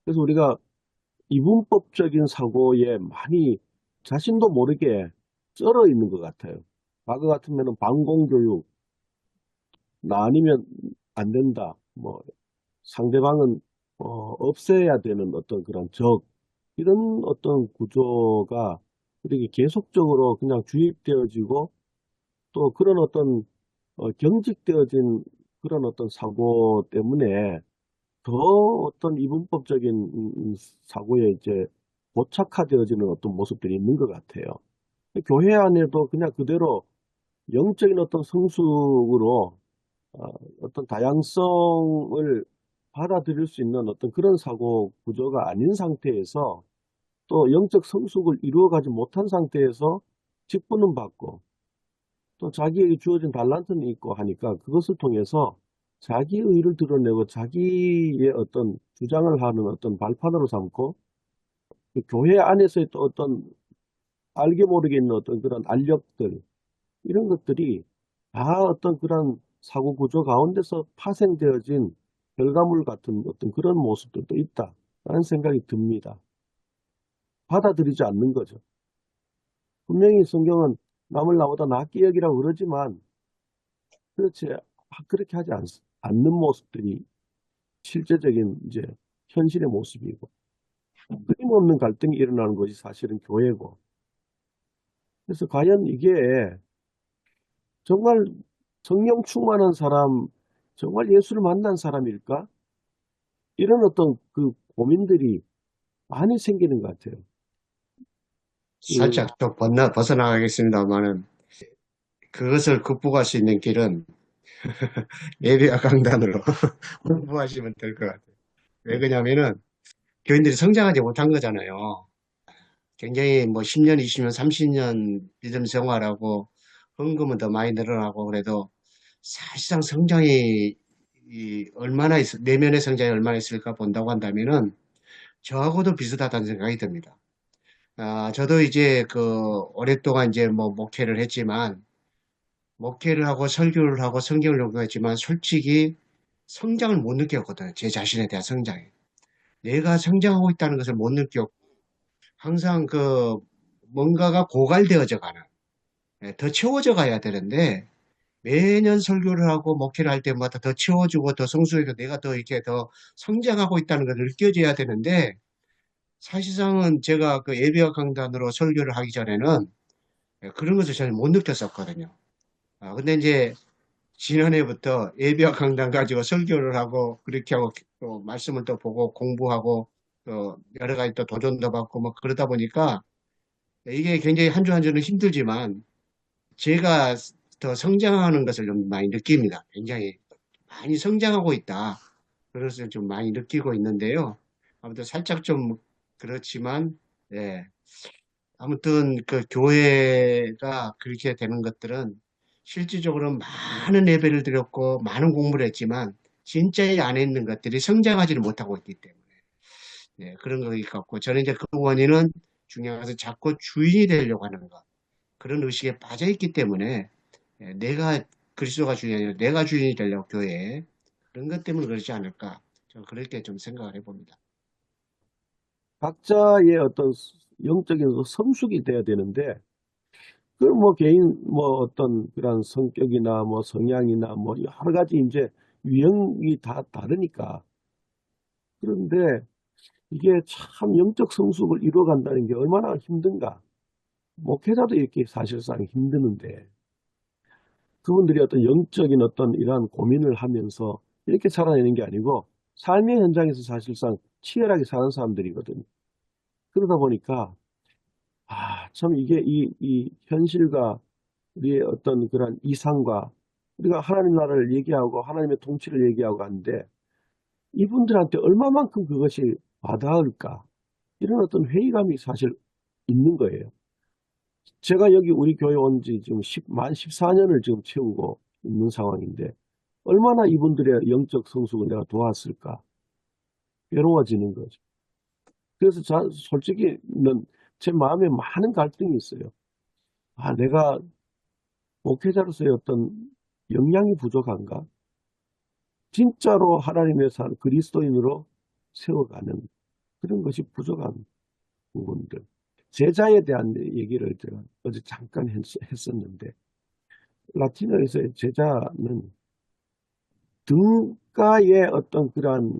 그래서 우리가 이분법적인 사고에 많이 자신도 모르게 쩔어 있는 것 같아요. 과거 같으면 반공교육, 나 아니면 안 된다. 뭐 상대방은 없애야 되는 어떤 그런 이런 어떤 구조가 이렇게 계속적으로 그냥 주입되어지고 또 그런 어떤 경직되어진 그런 어떤 사고 때문에 더 어떤 이분법적인 사고에 이제 고착화되어지는 어떤 모습들이 있는 것 같아요. 교회 안에도 그냥 그대로 영적인 어떤 성숙으로 어, 어떤 다양성을 받아들일 수 있는 어떤 그런 사고 구조가 아닌 상태에서 또 영적 성숙을 이루어가지 못한 상태에서 직분은 받고 또 자기에게 주어진 달란트는 있고 하니까 그것을 통해서 자기의 의를 드러내고 자기의 어떤 주장을 하는 어떤 발판으로 삼고 그 교회 안에서의 또 어떤 알게 모르게 있는 어떤 그런 알력들 이런 것들이 다 어떤 그런 사고 구조 가운데서 파생되어진 결과물 같은 어떤 그런 모습들도 있다라는 생각이 듭니다. 받아들이지 않는 거죠. 분명히 성경은 남을 나보다 낫게 여기라고 그러지만 그렇게 하지 않는 모습들이 실제적인 이제 현실의 모습이고 끊임없는 갈등이 일어나는 것이 사실은 교회고 그래서 과연 이게 정말 성령 충만한 사람, 정말 예수를 만난 사람일까? 이런 어떤 그 고민들이 많이 생기는 것 같아요. 그, 살짝 좀 벗어나가겠습니다만은 그것을 극복할 수 있는 길은 예배와 강단으로 공부하시면 될 것 같아요. 왜 그러냐면은 교인들이 성장하지 못한 거잖아요. 굉장히 뭐 10년, 20년, 30년 믿음 생활하고 헌금은 더 많이 늘어나고 그래도 사실상 성장이 내면의 성장이 얼마나 있을까 본다고 한다면은 저하고도 비슷하다는 생각이 듭니다. 저도 이제 오랫동안 이제 뭐 목회를 했지만 목회를 하고 설교를 하고 성경을 연구했지만 솔직히 성장을 못 느꼈거든요. 제 자신에 대한 성장이. 내가 성장하고 있다는 것을 못 느꼈고 항상 뭔가가 고갈되어져 가는, 더 채워져 가야 되는데 매년 설교를 하고 목회를 할 때마다 더 채워주고 더 성숙해서 내가 더 이렇게 더 성장하고 있다는 것을 느껴져야 되는데 사실상은 제가 그 예배와 강단으로 설교를 하기 전에는 그런 것을 전혀 못 느꼈었거든요. 근데 이제 지난해부터 예배와 강단 가지고 설교를 하고 그렇게 하고 또 말씀을 또 보고 공부하고 또 여러 가지 또 도전도 받고 뭐 그러다 보니까 이게 굉장히 한 주 한 주는 힘들지만 제가 더 성장하는 것을 좀 많이 느낍니다. 굉장히 많이 성장하고 있다. 그래서 좀 많이 느끼고 있는데요. 아무튼 살짝 좀 그렇지만, 예. 아무튼 그 교회가 그렇게 되는 것들은 실질적으로 많은 예배를 드렸고 많은 공부를 했지만 진짜 이 안에 있는 것들이 성장하지를 못하고 있기 때문에 그런 것 같고 저는 이제 그 원인은 중요한 것은 자꾸 주인이 되려고 하는 것 그런 의식에 빠져 있기 때문에 내가 그리스도가 주인이 아니라 내가 주인이 되려고 교회에 그런 것 때문에 그렇지 않을까 저는 그렇게 좀 생각을 해봅니다. 각자의 어떤 영적인 그 성숙이 돼야 되는데, 그 뭐 개인 뭐 어떤 그런 성격이나 뭐 성향이나 뭐 여러 가지 이제 유형이 다 다르니까. 그런데 이게 참 영적 성숙을 이루어간다는 게 얼마나 힘든가. 목회자도 이렇게 사실상 힘드는데 그분들이 어떤 영적인 어떤 이러한 고민을 하면서 이렇게 살아내는 게 아니고 삶의 현장에서 사실상 치열하게 사는 사람들이거든요. 그러다 보니까 참 이게 이 현실과 우리의 어떤 그런 이상과 우리가 하나님 나라를 얘기하고 하나님의 통치를 얘기하고 하는데 이분들한테 얼마만큼 그것이 와닿을까 이런 어떤 회의감이 사실 있는 거예요. 제가 여기 우리 교회 온 지 지금 만 14년을 지금 채우고 있는 상황인데 얼마나 이분들의 영적 성숙을 내가 도왔을까 괴로워지는 거죠. 그래서 솔직히는 제 마음에 많은 갈등이 있어요. 내가 목회자로서의 어떤 역량이 부족한가? 진짜로 하나님의 그리스도인으로 세워가는 그런 것이 부족한 부분들. 제자에 대한 얘기를 제가 어제 잠깐 했었는데 라틴어에서의 제자는 등가의 어떤 그러한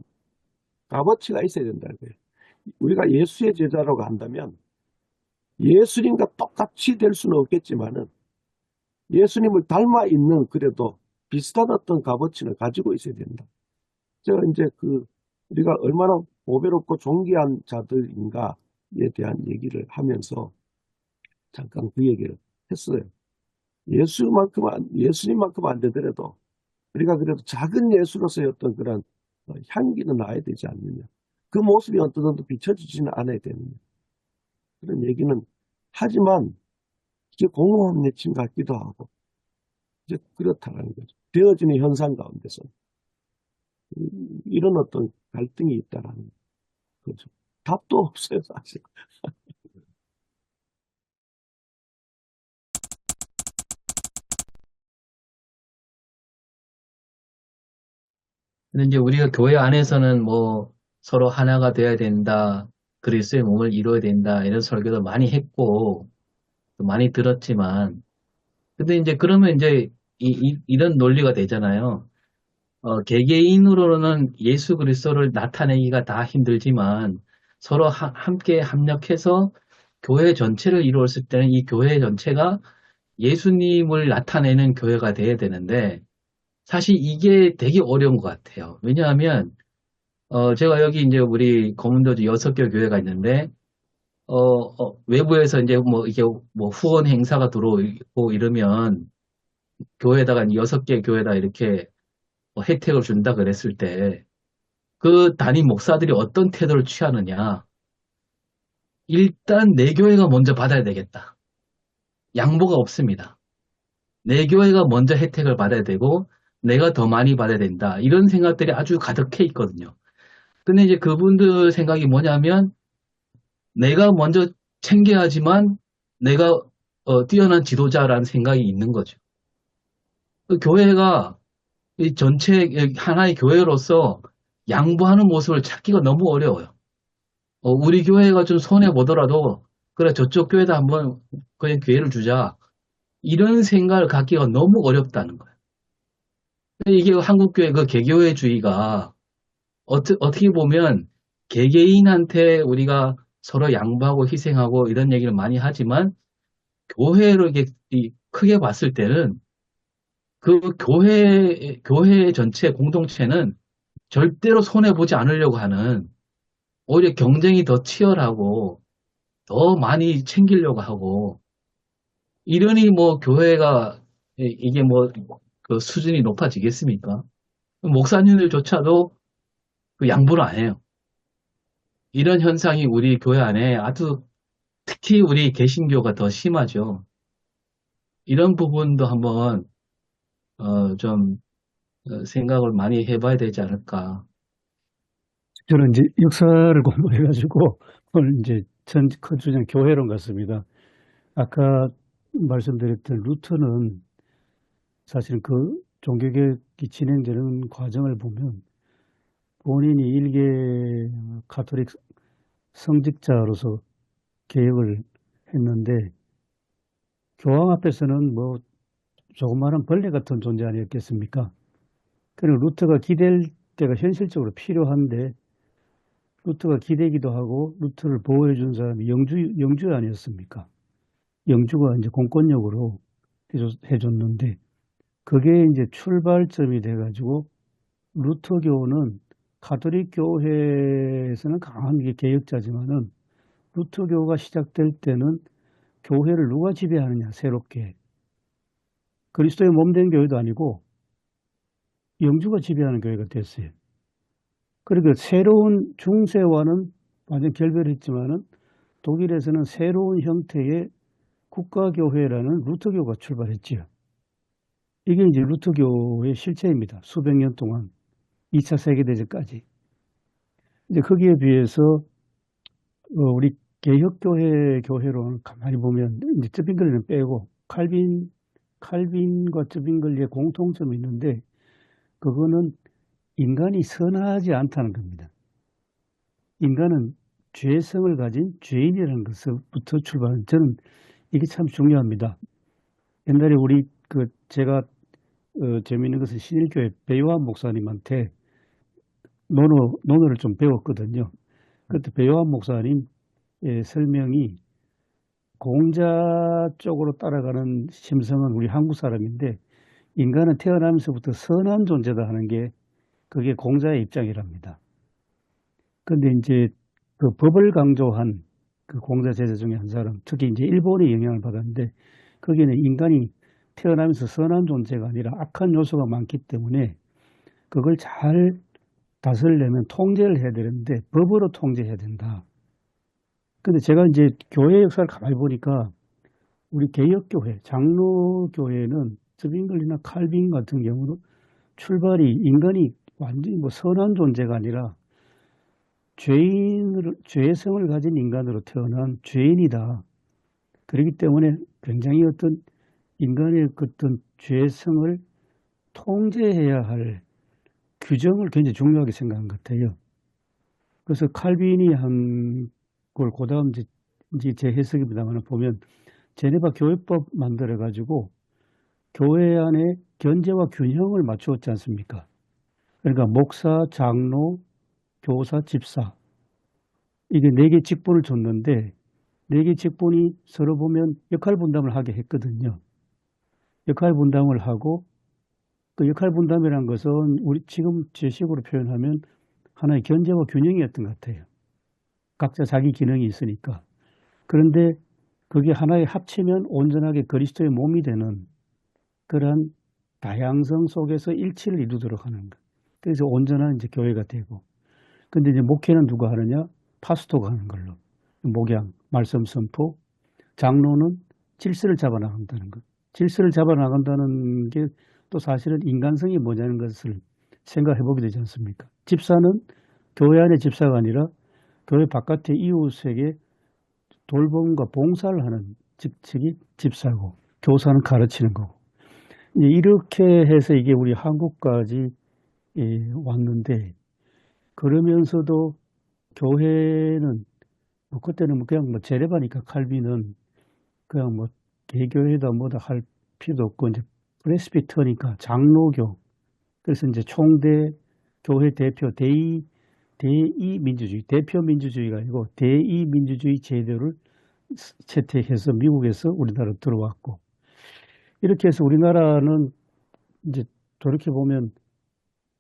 값어치가 있어야 된다는 거예요. 우리가 예수의 제자라고 한다면 예수님과 똑같이 될 수는 없겠지만은 예수님을 닮아 있는 그래도 비슷한 어떤 값어치를 가지고 있어야 된다. 제가 이제 우리가 얼마나 보배롭고 존귀한 자들인가에 대한 얘기를 하면서 잠깐 그 얘기를 했어요. 예수님만큼 안 되더라도 우리가 그래도 작은 예수로서의 어떤 그런 향기는 나야 되지 않느냐. 그 모습이 어떤 정도 비춰지지는 않아야 되느냐. 그런 얘기는 하지만 이게 공허한 내침 같기도 하고 이제 그렇다는 거죠. 되어지는 현상 가운데서 이런 어떤 갈등이 있다라는 거죠. 답도 없어요, 사실. 근데 이제 우리가 교회 안에서는 뭐 서로 하나가 돼야 된다, 그리스도의 몸을 이루어야 된다, 이런 설교도 많이 했고, 또 많이 들었지만, 근데 이제 그러면 이제 이런 논리가 되잖아요. 개개인으로는 예수 그리스도를 나타내기가 다 힘들지만 서로 함께 합력해서 교회 전체를 이루었을 때는 이 교회 전체가 예수님을 나타내는 교회가 돼야 되는데 사실 이게 되게 어려운 것 같아요. 왜냐하면 제가 여기 이제 우리 거문도주 6개 교회가 있는데 외부에서 이제 뭐 이게 뭐 후원 행사가 들어오고 이러면 교회에다가 6개 교회다 이렇게 뭐 혜택을 준다 그랬을 때 그 담임 목사들이 어떤 태도를 취하느냐. 일단 내 교회가 먼저 받아야 되겠다. 양보가 없습니다. 내 교회가 먼저 혜택을 받아야 되고 내가 더 많이 받아야 된다. 이런 생각들이 아주 가득해 있거든요. 근데 이제 그분들 생각이 뭐냐면 내가 먼저 챙겨야지만 내가 뛰어난 지도자라는 생각이 있는 거죠. 그 교회가 이 전체 하나의 교회로서 양보하는 모습을 찾기가 너무 어려워요. 우리 교회가 좀 손해 보더라도 그래 저쪽 교회도 한번 그냥 기회를 주자. 이런 생각을 갖기가 너무 어렵다는 거예요. 이게 한국교회 그 개교회주의가 어떻게 보면 개개인한테 우리가 서로 양보하고 희생하고 이런 얘기를 많이 하지만 교회로 이렇게 크게 봤을 때는 그 교회 전체 공동체는 절대로 손해보지 않으려고 하는 오히려 경쟁이 더 치열하고 더 많이 챙기려고 하고 이러니 뭐 교회가 이게 뭐 그 수준이 높아지겠습니까? 목사님들조차도 그 양보를 안 해요. 이런 현상이 우리 교회 안에 아주 특히 우리 개신교가 더 심하죠. 이런 부분도 한번 좀 생각을 많이 해봐야 되지 않을까. 저는 이제 역사를 공부해가지고 오늘 이제 컨주전 교회론 같습니다. 아까 말씀드렸던 루터는 사실은 그 종교개혁이 진행되는 과정을 보면 본인이 일개 가톨릭 성직자로서 개혁을 했는데 교황 앞에서는 뭐 조그마한 벌레 같은 존재 아니었겠습니까? 그리고 루터가 기댈 때가 현실적으로 필요한데 루터가 기대기도 하고 루터를 보호해 준 사람이 영주 아니었습니까? 영주가 이제 공권력으로 해줬는데 그게 이제 출발점이 돼가지고 루터교는 가톨릭 교회에서는 강한 게 개혁자지만은 루터교가 시작될 때는 교회를 누가 지배하느냐 새롭게 그리스도의 몸된 교회도 아니고 영주가 지배하는 교회가 됐어요. 그리고 새로운 중세와는 완전 결별했지만은 독일에서는 새로운 형태의 국가교회라는 루터교가 출발했지요. 이게 이제 루터교의 실체입니다. 수백 년 동안 2차 세계대전까지. 이제 거기에 비해서 우리 개혁교회로는 가만히 보면 이제 쯔빙글리는 빼고 칼빈과 쯔빙글리의 공통점이 있는데 그거는 인간이 선하지 않다는 겁니다. 인간은 죄성을 가진 죄인이라는 것부터 출발하는 저는 이게 참 중요합니다. 옛날에 우리 제가 재미있는 것은 신일교회 배요한 목사님한테 논어를 좀 배웠거든요. 그때 배요한 목사님 설명이 공자 쪽으로 따라가는 심성은 우리 한국 사람인데 인간은 태어나면서부터 선한 존재다 하는 게 그게 공자의 입장이랍니다. 그런데 이제 그 법을 강조한 그 공자 제자 중에 한 사람, 특히 이제 일본의 영향을 받았는데 거기는 인간이 태어나면서 선한 존재가 아니라 악한 요소가 많기 때문에 그걸 잘 다스리려면 통제를 해야 되는데 법으로 통제해야 된다. 근데 제가 이제 교회 역사를 가만히 보니까 우리 개혁교회, 장로교회는 쯔빙글리나 칼빈 같은 경우는 출발이 인간이 완전히 뭐 선한 존재가 아니라 죄성을 가진 인간으로 태어난 죄인이다. 그렇기 때문에 굉장히 어떤 인간의 어떤 죄성을 통제해야 할 규정을 굉장히 중요하게 생각한 것 같아요. 그래서 칼빈이 한 걸 그다음 이제 제 해석입니다만 보면 제네바 교회법 만들어 가지고 교회 안에 견제와 균형을 맞추었지 않습니까? 그러니까 목사, 장로, 교사, 집사 이게 4개 직분을 줬는데 4개 직분이 서로 보면 역할 분담을 하게 했거든요. 역할 분담을 하고 그 역할 분담이라는 것은 우리 지금 제 식으로 표현하면 하나의 견제와 균형이었던 것 같아요. 각자 자기 기능이 있으니까. 그런데 그게 하나의 합치면 온전하게 그리스도의 몸이 되는 그러한 다양성 속에서 일치를 이루도록 하는 것. 그래서 온전한 이제 교회가 되고. 근데 이제 목회는 누가 하느냐? 파스토가 하는 걸로. 목양, 말씀 선포, 장로는 질서를 잡아 나간다는 것. 질서를 잡아 나간다는 게 또 사실은 인간성이 뭐냐는 것을 생각해 보게 되지 않습니까? 집사는 교회 안의 집사가 아니라 교회 바깥의 이웃에게 돌봄과 봉사를 하는 직책이 집사고, 교사는 가르치는 거고. 이렇게 해서 이게 우리 한국까지 왔는데, 그러면서도 교회는 뭐 그때는 뭐 그냥 뭐 제레바니까 칼빈은 그냥 뭐 개교회다 뭐다 할 필요도 없고 이제 프레스비터니까 장로교. 그래서 이제 총대 교회 대표 대의 민주주의, 대표 민주주의가 아니고 대의 민주주의 제도를 채택해서 미국에서 우리나라로 들어왔고, 이렇게 해서 우리나라는 이제 돌이켜 보면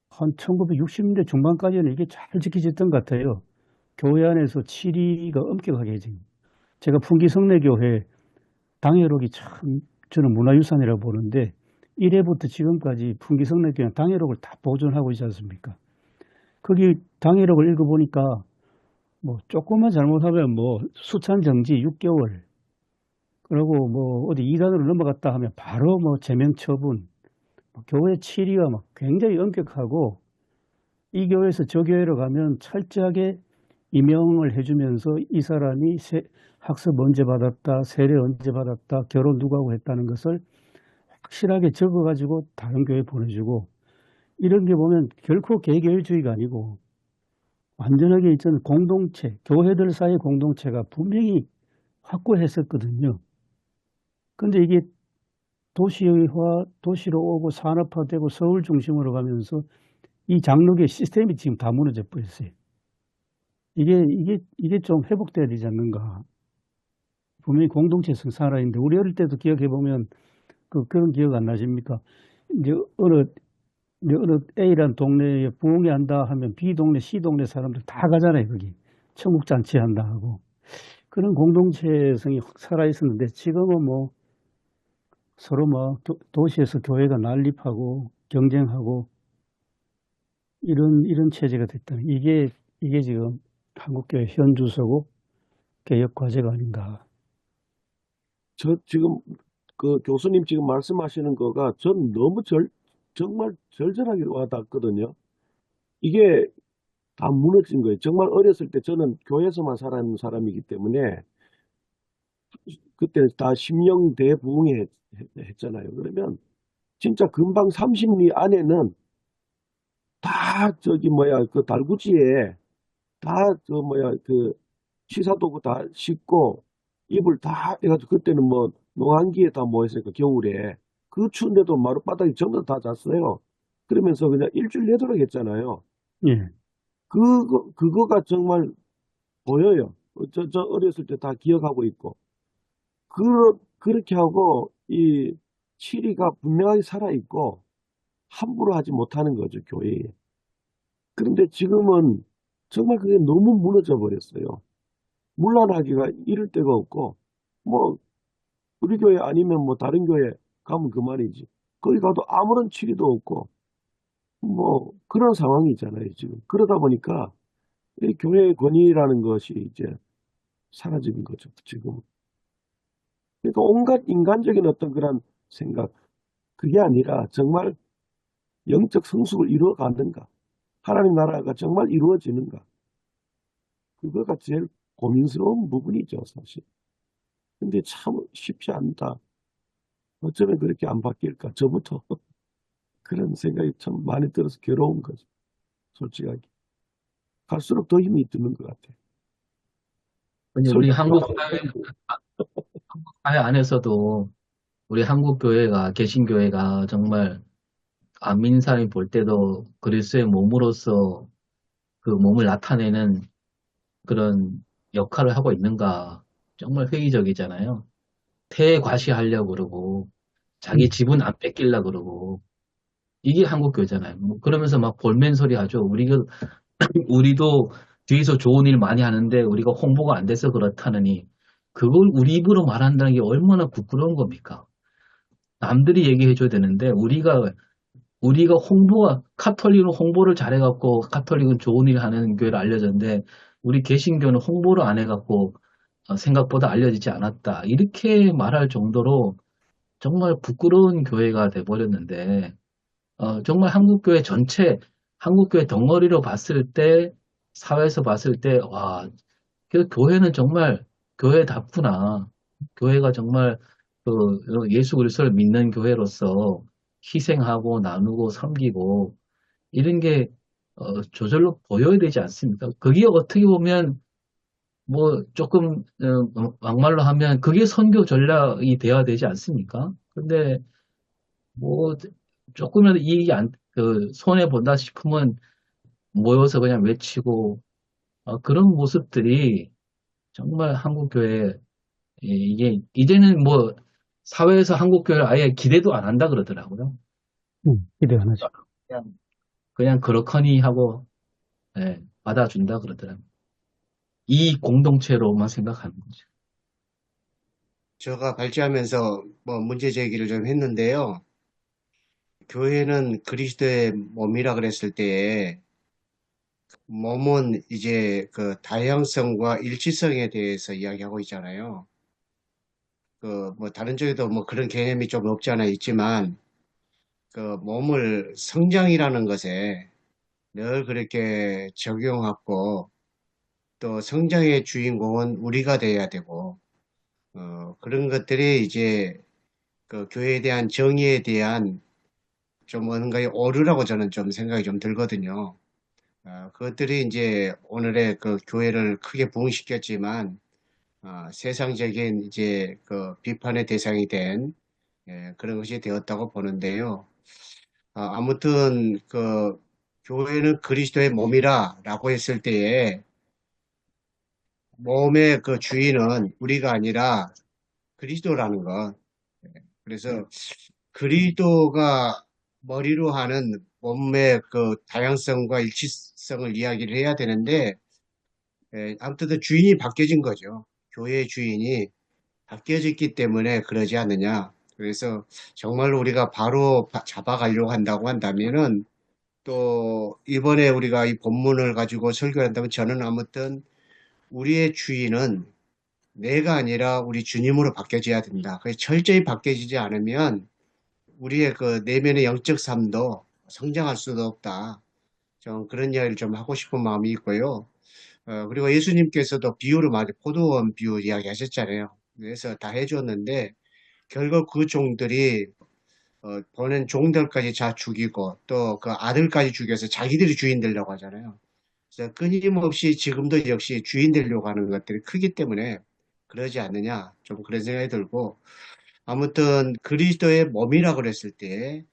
한 1960년대 중반까지는 이게 잘 지켜졌던 것 같아요. 교회 안에서 치리가 엄격하게 해진. 제가 풍기성례교회 당회록이 참 저는 문화유산이라고 보는데 1회부터 지금까지 풍기성례교회 당회록을 다 보존하고 있지 않습니까? 거기 당회록을 읽어보니까 뭐 조금만 잘못하면 뭐 수찬 정지 6개월, 그리고 뭐 어디 이단으로 넘어갔다 하면 바로 뭐 제명 처분, 교회 치리가 막 굉장히 엄격하고, 이 교회에서 저 교회로 가면 철저하게 임명을 해주면서 이 사람이 학습 언제 받았다, 세례 언제 받았다, 결혼 누구하고 했다는 것을 확실하게 적어가지고 다른 교회 보내주고, 이런 게 보면 결코 개교회주의가 아니고 완전하게 있잖아요. 공동체, 교회들 사이의 공동체가 분명히 확고했었거든요. 근데 이게 도시화, 도시로 오고 산업화되고 서울 중심으로 가면서 이 장로계 시스템이 지금 다 무너져 버렸어요. 이게 좀 회복돼야 되지 않는가. 분명히 공동체성 살아있는데, 우리 어릴 때도 기억해 보면 그런 기억 안 나십니까? 이제 어느 A라는 동네에 부흥회 한다 하면 B 동네, C 동네 사람들 다 가잖아요, 거기. 천국잔치 한다 하고. 그런 공동체성이 확 살아있었는데, 지금은 뭐 서로 뭐 도시에서 교회가 난립하고 경쟁하고 이런 체제가 됐다는, 이게 지금 한국교회 현주소고 개혁 과제가 아닌가. 저 지금 그 교수님 지금 말씀하시는 거가 전 너무 정말 절절하게 와닿거든요. 이게 다 무너진 거예요. 정말 어렸을 때 저는 교회에서만 살아있는 사람이기 때문에 그때 다 심령 대부흥회 했잖아요. 그러면 진짜 금방 30리 안에는 다 저기 뭐야 그 달구지에 다 저 뭐야 그 취사도구 다 씻고 이불 다 해가지고, 그때는 뭐 농한기에 다 모였으니까 겨울에 그 추운데도 마룻바닥에 전부 다 잤어요. 그러면서 그냥 일주일 내도록 했잖아요. 예, 그거가 정말 보여요. 저 어렸을 때 다 기억하고 있고. 그렇게 하고 이 치리가 분명하게 살아있고 함부로 하지 못하는 거죠, 교회에. 그런데 지금은 정말 그게 너무 무너져 버렸어요. 문란하기가 이를 데가 없고, 뭐 우리 교회 아니면 뭐 다른 교회 가면 그만이지. 거기 가도 아무런 치리도 없고 뭐 그런 상황이잖아요, 지금. 그러다 보니까 이 교회의 권위라는 것이 이제 사라지는 거죠, 지금. 그러니까 온갖 인간적인 어떤 그런 생각, 그게 아니라 정말 영적 성숙을 이루어가는가, 하나님 나라가 정말 이루어지는가, 그거가 제일 고민스러운 부분이죠, 사실. 근데 참 쉽지 않다. 어쩌면 그렇게 안 바뀔까, 저부터. 그런 생각이 참 많이 들어서 괴로운 거죠, 솔직하게. 갈수록 더 힘이 드는 것 같아요. 근데 우리 한국 사회 안에서도 우리 한국 교회가, 개신교회가 정말 안 믿는 사람이 볼 때도 그리스도의 몸으로서 그 몸을 나타내는 그런 역할을 하고 있는가, 정말 회의적이잖아요. 퇴과시하려고 그러고, 자기 지분 안 뺏길라 그러고. 이게 한국교회잖아요. 뭐 그러면서 막 볼멘 소리 하죠. 우리도 뒤에서 좋은 일 많이 하는데 우리가 홍보가 안 돼서 그렇다느니 그걸 우리 입으로 말한다는 게 얼마나 부끄러운 겁니까? 남들이 얘기해 줘야 되는데 우리가 카톨릭은 홍보를 잘해갖고 카톨릭은 좋은 일 하는 교회로 알려졌는데 우리 개신교는 홍보를 안 해갖고 생각보다 알려지지 않았다. 이렇게 말할 정도로 정말 부끄러운 교회가 돼버렸는데 정말 한국교회 덩어리로 봤을 때, 사회에서 봤을 때, 와, 그 교회는 정말 교회답구나. 교회가 정말 그 예수 그리스도를 믿는 교회로서 희생하고 나누고 섬기고 이런 게 저절로 보여야 되지 않습니까? 그게 어떻게 보면 뭐 조금 막말로 하면 그게 선교 전략이 돼야 되지 않습니까? 근데 뭐 조금이라도 이익이 손해 본다 싶으면 모여서 그냥 외치고 그런 모습들이 정말 한국교회 이게 이제는 뭐 사회에서 한국교회를 아예 기대도 안 한다 그러더라고요. 기대 안 하죠. 그냥 그렇거니 하고 받아준다 그러더라고요. 이 공동체로만 생각하는 거죠. 제가 발제하면서 뭐 문제 제기를 좀 했는데요. 교회는 그리스도의 몸이라 그랬을 때에 몸은 이제 그 다양성과 일치성에 대해서 이야기하고 있잖아요. 그 뭐 다른 쪽에도 뭐 그런 개념이 좀 없지 않아 있지만 그 몸을 성장이라는 것에 늘 그렇게 적용하고 또 성장의 주인공은 우리가 돼야 되고 그런 것들이 이제 그 교회에 대한 정의에 대한 좀 뭔가의 오류라고 저는 좀 생각이 좀 들거든요. 그것들이 이제 오늘의 그 교회를 크게 부흥시켰지만 세상적인 이제 그 비판의 대상이 된 그런 것이 되었다고 보는데요. 아무튼 그 교회는 그리스도의 몸이라라고 했을 때에 몸의 그 주인은 우리가 아니라 그리스도라는 것. 그래서 그리스도가 머리로 하는 몸의 그 다양성과 일치성을 이야기를 해야 되는데 아무튼 그 주인이 바뀌어진 거죠. 교회의 주인이 바뀌어졌기 때문에 그러지 않느냐. 그래서 정말로 우리가 바로 잡아가려고 한다고 한다면은 또 이번에 우리가 이 본문을 가지고 설교를 한다면 저는 아무튼 우리의 주인은 내가 아니라 우리 주님으로 바뀌어져야 된다. 그래서 철저히 바뀌어지지 않으면 우리의 그 내면의 영적 삶도 성장할 수도 없다. 좀 그런 이야기를 좀 하고 싶은 마음이 있고요. 그리고 예수님께서도 비유를 많이 포도원 비유 이야기 하셨잖아요. 그래서 다 해줬는데 결국 그 종들이 보낸 종들까지 다 죽이고 또 그 아들까지 죽여서 자기들이 주인 되려고 하잖아요. 그래서 끊임없이 지금도 역시 주인 되려고 하는 것들이 크기 때문에 그러지 않느냐 좀 그런 생각이 들고 아무튼 그리스도의 몸이라 그랬을 때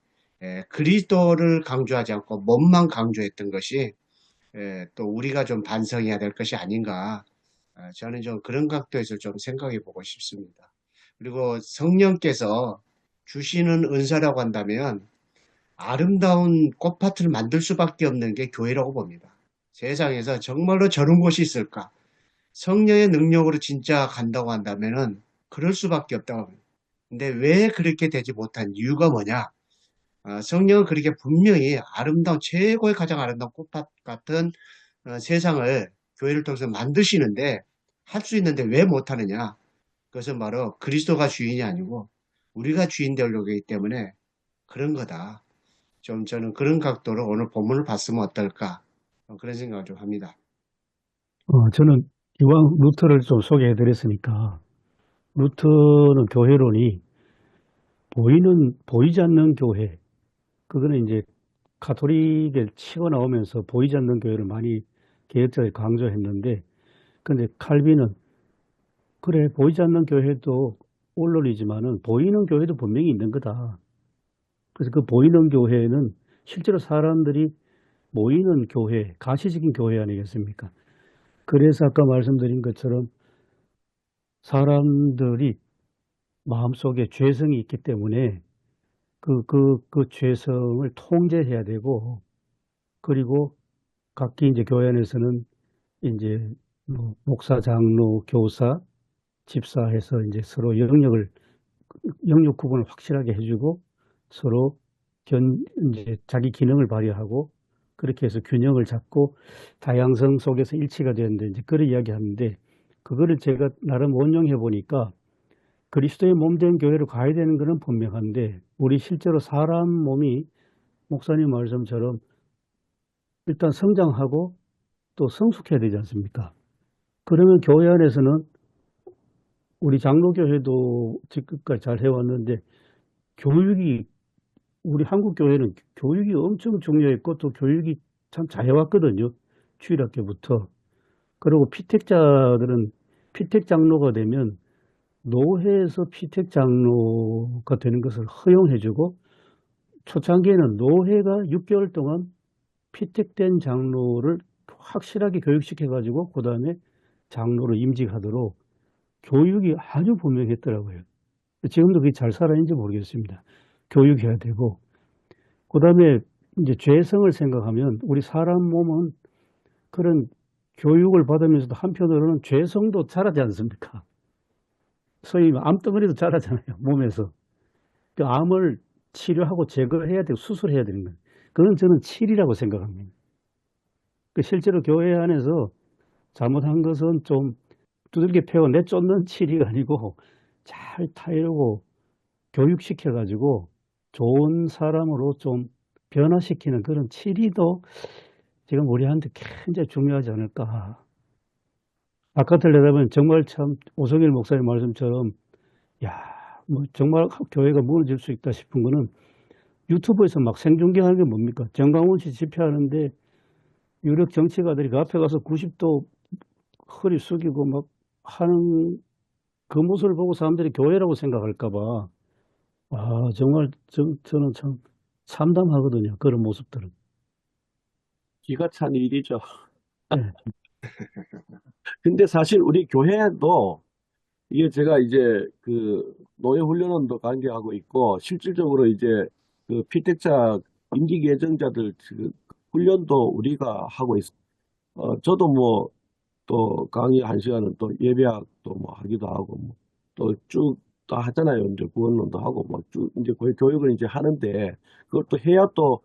그리스도를 강조하지 않고 몸만 강조했던 것이 또 우리가 좀 반성해야 될 것이 아닌가 저는 좀 그런 각도에서 좀 생각해 보고 싶습니다. 그리고 성령께서 주시는 은사라고 한다면 아름다운 꽃밭을 만들 수밖에 없는 게 교회라고 봅니다. 세상에서 정말로 저런 곳이 있을까? 성령의 능력으로 진짜 간다고 한다면은 그럴 수밖에 없다고 합니다. 근데 왜 그렇게 되지 못한 이유가 뭐냐? 성령은 그렇게 분명히 아름다운 최고의 가장 아름다운 꽃밭 같은 세상을 교회를 통해서 만드시는데 할 수 있는데 왜 못하느냐? 그것은 바로 그리스도가 주인이 아니고 우리가 주인 되려고 하기 때문에 그런 거다. 좀 저는 그런 각도로 오늘 본문을 봤으면 어떨까? 그런 생각을 좀 합니다. 저는 이왕 루터를 좀 소개해 드렸으니까, 루터는 교회론이 보이지 않는 교회, 그거는 이제 가톨릭에 치고 나오면서 보이지 않는 교회를 많이 개혁자에 강조했는데, 근데 칼빈은 그래, 보이지 않는 교회도 언론이지만은 보이는 교회도 분명히 있는 거다. 그래서 그 보이는 교회는 실제로 사람들이 모이는 교회, 가시적인 교회 아니겠습니까? 그래서 아까 말씀드린 것처럼 사람들이 마음속에 죄성이 있기 때문에 그 죄성을 통제해야 되고, 그리고 각기 이제 교회 안에서는 이제 뭐 목사, 장로, 교사, 집사해서 이제 서로 영역 구분을 확실하게 해주고 서로 이제 자기 기능을 발휘하고 그렇게 해서 균형을 잡고 다양성 속에서 일치가 되는데 이제 그런 이야기 하는데 그거를 제가 나름 원용해 보니까 그리스도의 몸된 교회로 가야 되는 것은 분명한데 우리 실제로 사람 몸이 목사님 말씀처럼 일단 성장하고 또 성숙해야 되지 않습니까? 그러면 교회 안에서는 우리 장로교회도 지금까지 잘 해왔는데 교육이 우리 한국 교회는 교육이 엄청 중요했고 또 교육이 참 잘해왔거든요. 주일학교부터. 그리고 피택자들은 피택 장로가 되면 노회에서 피택 장로가 되는 것을 허용해주고 초창기에는 노회가 6개월 동안 피택된 장로를 확실하게 교육시켜가지고 그 다음에 장로로 임직하도록 교육이 아주 분명했더라고요. 지금도 그게 잘 살아있는지 모르겠습니다. 교육해야 되고 그 다음에 이제 죄성을 생각하면 우리 사람 몸은 그런 교육을 받으면서도 한편으로는 죄성도 자라지 않습니까? 소위 암덩어리도 자라잖아요, 몸에서. 그 암을 치료하고 제거해야 되고 수술해야 되는 거예요. 그건 저는 치리라고 생각합니다. 실제로 교회 안에서 잘못한 것은 좀 두들겨 패고 내쫓는 치리가 아니고 잘 타이르고 교육시켜가지고 좋은 사람으로 좀 변화시키는 그런 치리도 지금 우리한테 굉장히 중요하지 않을까. 바깥을 내다보면 정말 참 오성일 목사님 말씀처럼 야, 뭐 정말 교회가 무너질 수 있다 싶은 거는 유튜브에서 막 생중계하는 게 뭡니까? 정광훈 씨 집회하는데 유력 정치가들이 그 앞에 가서 90도 허리 숙이고 막 하는 그 모습을 보고 사람들이 교회라고 생각할까 봐. 아, 정말 저는 참 참담하거든요. 그런 모습들은. 기가 찬 일이죠. 네. 근데 사실 우리 교회도 이게 제가 이제 그 노예 훈련원도 관계하고 있고 실질적으로 이제 그 피택자 임기 예정자들 그 훈련도 우리가 하고 있어. 저도 뭐 또 강의 1시간은 또 예배학도 뭐 하기도 하고 뭐 또 쭉 다 하잖아요. 이제 구원론도 하고 뭐 쭉 이제 교육을 이제 하는데 그것도 해야 또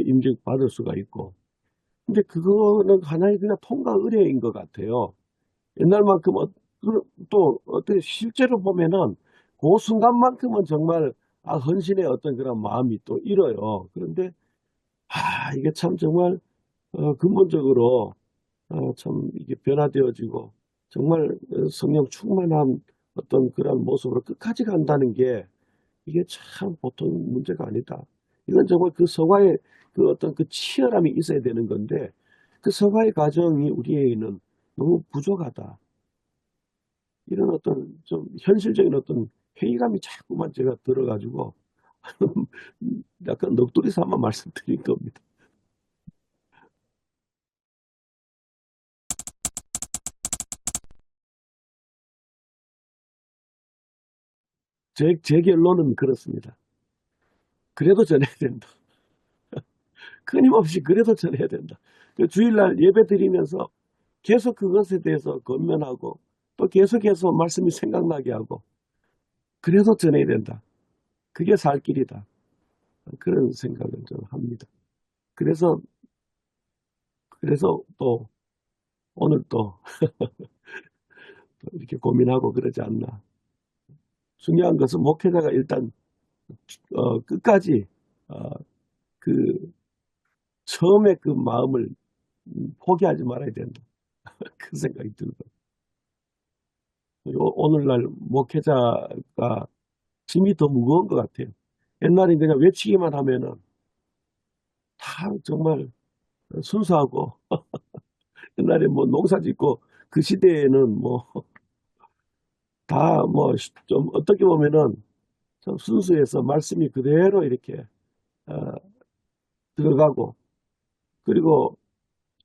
임직 받을 수가 있고. 근데 그거는 하나의 그냥 통과 의례인 것 같아요. 옛날만큼 또 어떻게 실제로 보면은 그 순간만큼은 정말 헌신의 어떤 그런 마음이 또 일어요. 그런데 이게 참 정말 근본적으로 참 이게 변화되어지고 정말 성령 충만한 어떤 그런 모습으로 끝까지 간다는 게 이게 참 보통 문제가 아니다. 이건 정말 그 성화의 그 어떤 그 치열함이 있어야 되는 건데 그 성화의 과정이 우리에게는 너무 부족하다. 이런 어떤 좀 현실적인 어떤 회의감이 자꾸만 제가 들어가지고 약간 넋두리 삼아 말씀드린 겁니다. 제 결론은 그렇습니다. 그래도 전해야 된다. 끊임없이 그래도 전해야 된다. 그 주일날 예배 드리면서 계속 그것에 대해서 권면하고 또 계속해서 말씀이 생각나게 하고 그래도 전해야 된다. 그게 살 길이다. 그런 생각을 저는 합니다. 그래서 또 오늘 또 이렇게 고민하고 그러지 않나. 중요한 것은 목회자가 일단 끝까지 그 처음에 그 마음을 포기하지 말아야 된다. 그 생각이 들고 오늘날 목회자가 짐이 더 무거운 것 같아요. 옛날에 그냥 외치기만 하면은 다 정말 순수하고 옛날에 뭐 농사 짓고 그 시대에는 뭐 다 뭐 좀 어떻게 보면은 참 순수해서 말씀이 그대로 이렇게 어, 들어가고 그리고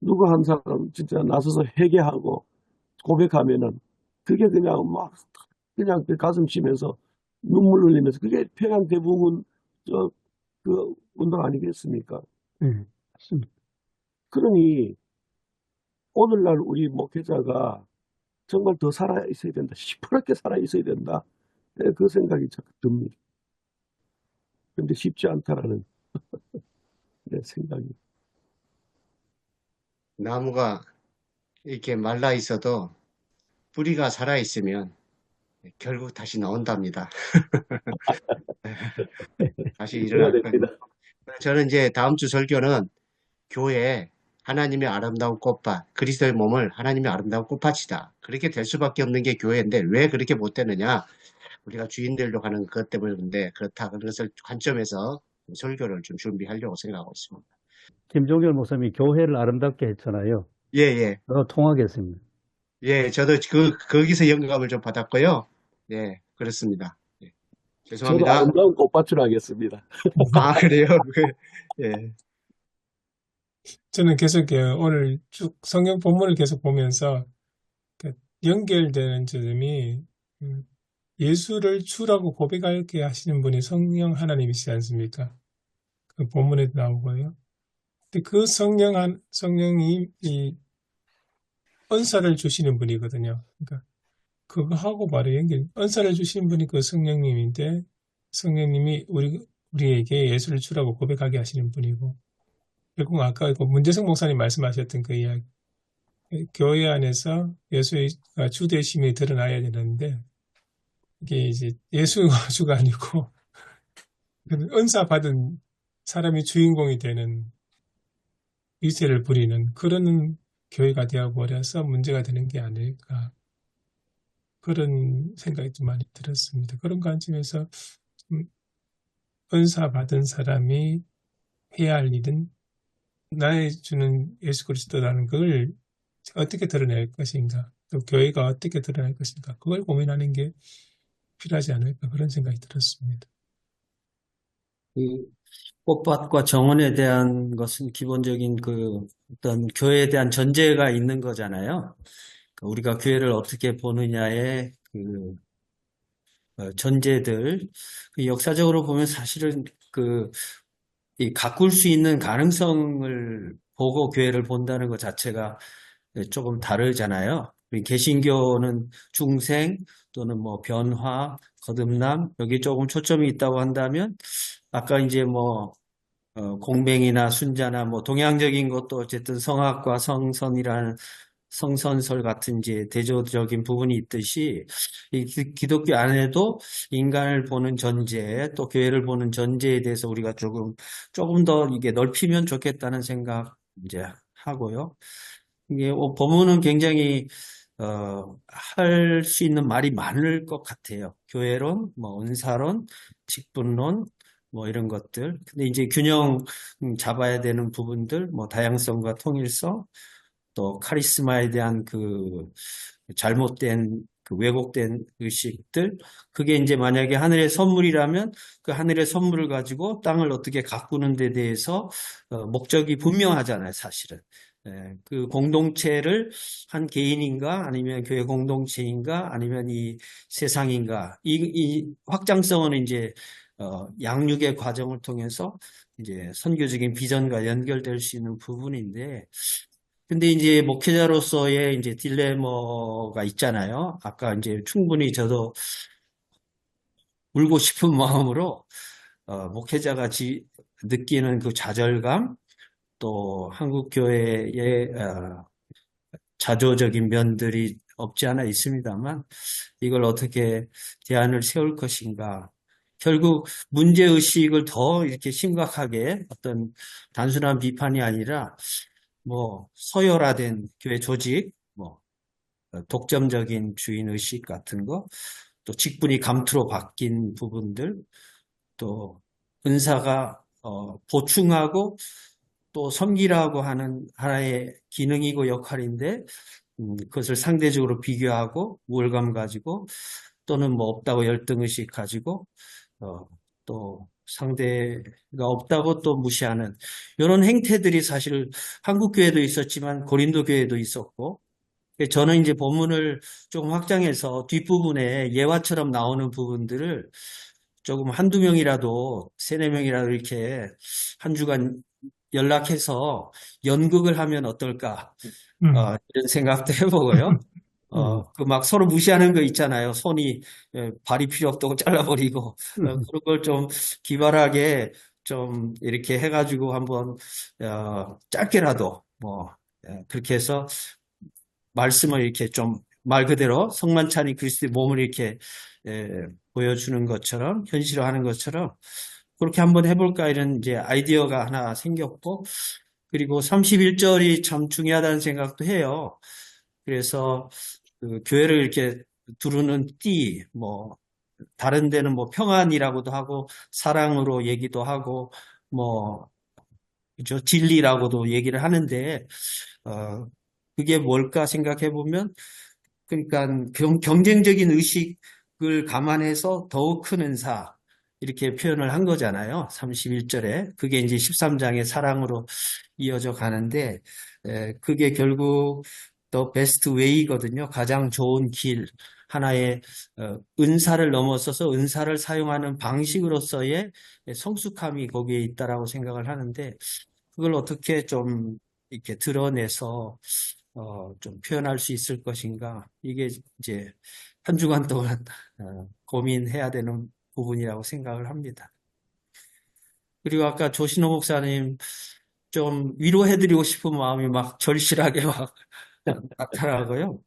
누구 한 사람 진짜 나서서 회개하고 고백하면은 그게 그냥 막 그냥 그 가슴 치면서 눈물 흘리면서 그게 평양 대부분 그 운동 아니겠습니까? 네, 맞습니다. 그러니 오늘날 우리 목회자가 정말 더 살아 있어야 된다. 시퍼렇게 살아 있어야 된다. 네, 그 생각이 자꾸 듭니다. 근데 쉽지 않다라는 네, 생각이. 나무가 이렇게 말라 있어도 뿌리가 살아 있으면 결국 다시 나온답니다. 다시 해야 일어날 거예요. 됩니다. 저는 이제 다음 주 설교는 교회 하나님의 아름다운 꽃밭, 그리스도의 몸을 하나님의 아름다운 꽃밭이다. 그렇게 될 수밖에 없는 게 교회인데 왜 그렇게 못 되느냐? 우리가 주인들로 가는 그것 때문인데 그렇다. 그런 것을 관점에서 설교를 좀 준비하려고 생각하고 있습니다. 김종결 목사님이 교회를 아름답게 했잖아요. 예, 예. 통하겠습니다. 예, 저도 거기서 영감을 좀 받았고요. 예, 그렇습니다. 예, 저도 죄송합니다. 아름다운 꽃밭을 하겠습니다. 아, 그래요? 예, 저는 계속 오늘 쭉 성경 본문을 계속 보면서 그 연결되는 점이 예수를 주라고 고백하게 하시는 분이 성령 하나님이시지 않습니까? 그 본문에도 나오고요. 근데 그 성령이 이 은사를 주시는 분이거든요. 그러니까 그거하고 바로 은사를 주시는 분이 그 성령님인데 성령님이 우리에게 예수를 주라고 고백하게 하시는 분이고 결국 아까 그 문재성 목사님 말씀하셨던 그 이야기 교회 안에서 예수가 주 되심이 드러나야 되는데 이게 이제 예수가 주가 아니고 은사 받은 사람이 주인공이 되는 위세를 부리는 그런 교회가 되어버려서 문제가 되는 게 아닐까 그런 생각이 좀 많이 들었습니다. 그런 관점에서 좀 은사 받은 사람이 해야 할 일은 나의 주는 예수 그리스도라는 걸 어떻게 드러낼 것인가 또 교회가 어떻게 드러낼 것인가 그걸 고민하는 게 필요하지 않을까 그런 생각이 들었습니다. 이 꽃밭과 정원에 대한 것은 기본적인 그 어떤 교회에 대한 전제가 있는 거잖아요. 그러니까 우리가 교회를 어떻게 보느냐의 그 전제들, 그 역사적으로 보면 사실은 이 가꿀 수 있는 가능성을 보고 교회를 본다는 것 자체가 조금 다르잖아요. 우리 개신교는 중생 또는 뭐 변화, 거듭남 여기 조금 초점이 있다고 한다면 아까 이제 뭐 공뱅이나 순자나 뭐 동양적인 것도 어쨌든 성악과 성선이라는 성선설 같은 이제 대조적인 부분이 있듯이 이 기독교 안에도 인간을 보는 전제 또 교회를 보는 전제에 대해서 우리가 조금 더 이게 넓히면 좋겠다는 생각 이제 하고요. 이게 법문은 굉장히 할 수 있는 말이 많을 것 같아요. 교회론, 뭐 은사론, 직분론, 뭐 이런 것들. 근데 이제 균형 잡아야 되는 부분들, 뭐 다양성과 통일성, 또 카리스마에 대한 그 잘못된 그 왜곡된 의식들, 그게 이제 만약에 하늘의 선물이라면 그 하늘의 선물을 가지고 땅을 어떻게 가꾸는 데 대해서 목적이 분명하잖아요, 사실은. 그 공동체를 한 개인인가 아니면 교회 공동체인가 아니면 이 세상인가 이 확장성은 이제 양육의 과정을 통해서 이제 선교적인 비전과 연결될 수 있는 부분인데 근데 이제 목회자로서의 이제 딜레마가 있잖아요. 아까 이제 충분히 저도 울고 싶은 마음으로 목회자가 느끼는 그 좌절감 또 한국 교회의 자조적인 면들이 없지 않아 있습니다만 이걸 어떻게 대안을 세울 것인가. 결국 문제의식을 더 이렇게 심각하게 어떤 단순한 비판이 아니라 뭐 서열화된 교회 조직, 뭐 독점적인 주인의식 같은 거, 또 직분이 감투로 바뀐 부분들, 또 은사가 보충하고 또 섬기라고 하는 하나의 기능이고 역할인데 그것을 상대적으로 비교하고 우월감 가지고 또는 뭐 없다고 열등의식 가지고 또 상대가 없다고 또 무시하는 이런 행태들이 사실 한국 교회도 있었지만 고린도 교회도 있었고 저는 이제 본문을 조금 확장해서 뒷부분에 예화처럼 나오는 부분들을 조금 한두 명이라도, 세네 명이라도 이렇게 한 주간 연락해서 연극을 하면 어떨까? 이런 생각도 해보고요. 그 막 서로 무시하는 거 있잖아요. 손이, 발이 필요 없다고 잘라버리고, 그런 걸 좀 기발하게 좀 이렇게 해가지고 한번, 짧게라도, 그렇게 해서 말씀을 이렇게 좀 말 그대로 성만찬이 그리스도의 몸을 이렇게 보여주는 것처럼, 현실화하는 것처럼 그렇게 한번 해볼까 이런 이제 아이디어가 하나 생겼고, 그리고 31절이 참 중요하다는 생각도 해요. 그래서 그 교회를 이렇게 두르는 띠, 다른 데는 평안이라고도 하고, 사랑으로 얘기도 하고, 그죠? 진리라고도 얘기를 하는데, 그게 뭘까 생각해 보면, 그러니까 경쟁적인 의식을 감안해서 더욱 큰 은사, 이렇게 표현을 한 거잖아요. 31절에. 그게 이제 13장의 사랑으로 이어져 가는데, 그게 결국 더 베스트 웨이거든요. 가장 좋은 길. 하나의 은사를 넘어서서 은사를 사용하는 방식으로서의 성숙함이 거기에 있다라고 생각을 하는데, 그걸 어떻게 좀 이렇게 드러내서 좀 표현할 수 있을 것인가. 이게 이제 한 주간 동안 고민해야 되는 부분이라고 생각을 합니다. 그리고 아까 조신호 목사님 좀 위로해드리고 싶은 마음이 막 절실하게 막 나타나고요.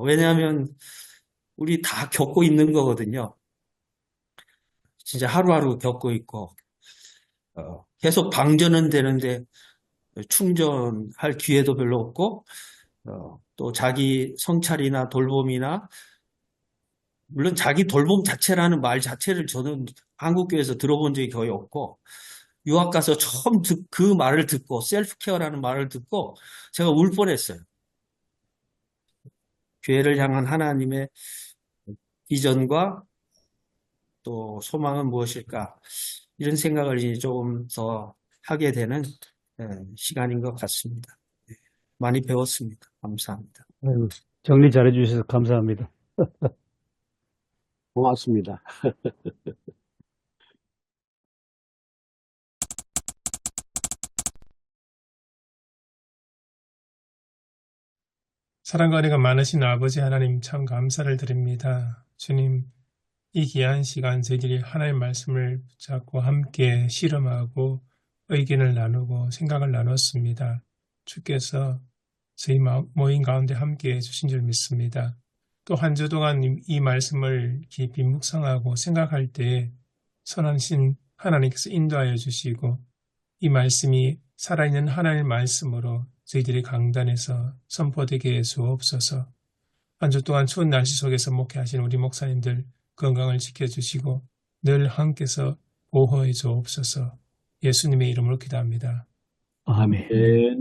왜냐하면 우리 다 겪고 있는 거거든요. 진짜 하루하루 겪고 있고, 계속 방전은 되는데 충전할 기회도 별로 없고, 또 자기 성찰이나 돌봄이나, 물론 자기 돌봄 자체라는 말 자체를 저는 한국교회에서 들어본 적이 거의 없고, 유학 가서 처음 그 말을 듣고, 셀프 케어라는 말을 듣고, 제가 울 뻔했어요. 교회를 향한 하나님의 비전과 또 소망은 무엇일까? 이런 생각을 이제 조금 더 하게 되는 시간인 것 같습니다. 많이 배웠습니다. 감사합니다. 아이고, 정리 잘해 주셔서 감사합니다. 고맙습니다. 사랑과 은혜가 많으신 아버지 하나님 참 감사를 드립니다. 주님, 이 귀한 시간 저희들이 하나님의 말씀을 붙잡고 함께 실험하고 의견을 나누고 생각을 나눴습니다. 주께서 저희 모임 가운데 함께 해주신 줄 믿습니다. 또 한 주 동안 이 말씀을 깊이 묵상하고 생각할 때 선하신 하나님께서 인도하여 주시고 이 말씀이 살아있는 하나님의 말씀으로 저희들이 강단에서 선포되게 해 주옵소서. 한 주 동안 추운 날씨 속에서 목회하신 우리 목사님들 건강을 지켜주시고 늘 함께서 보호해 주옵소서. 예수님의 이름으로 기도합니다. 아멘. 네.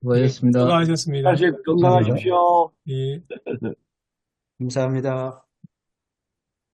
수고하셨습니다. 수고하셨습니다. 다시 건강하십시오. 예. 감사합니다.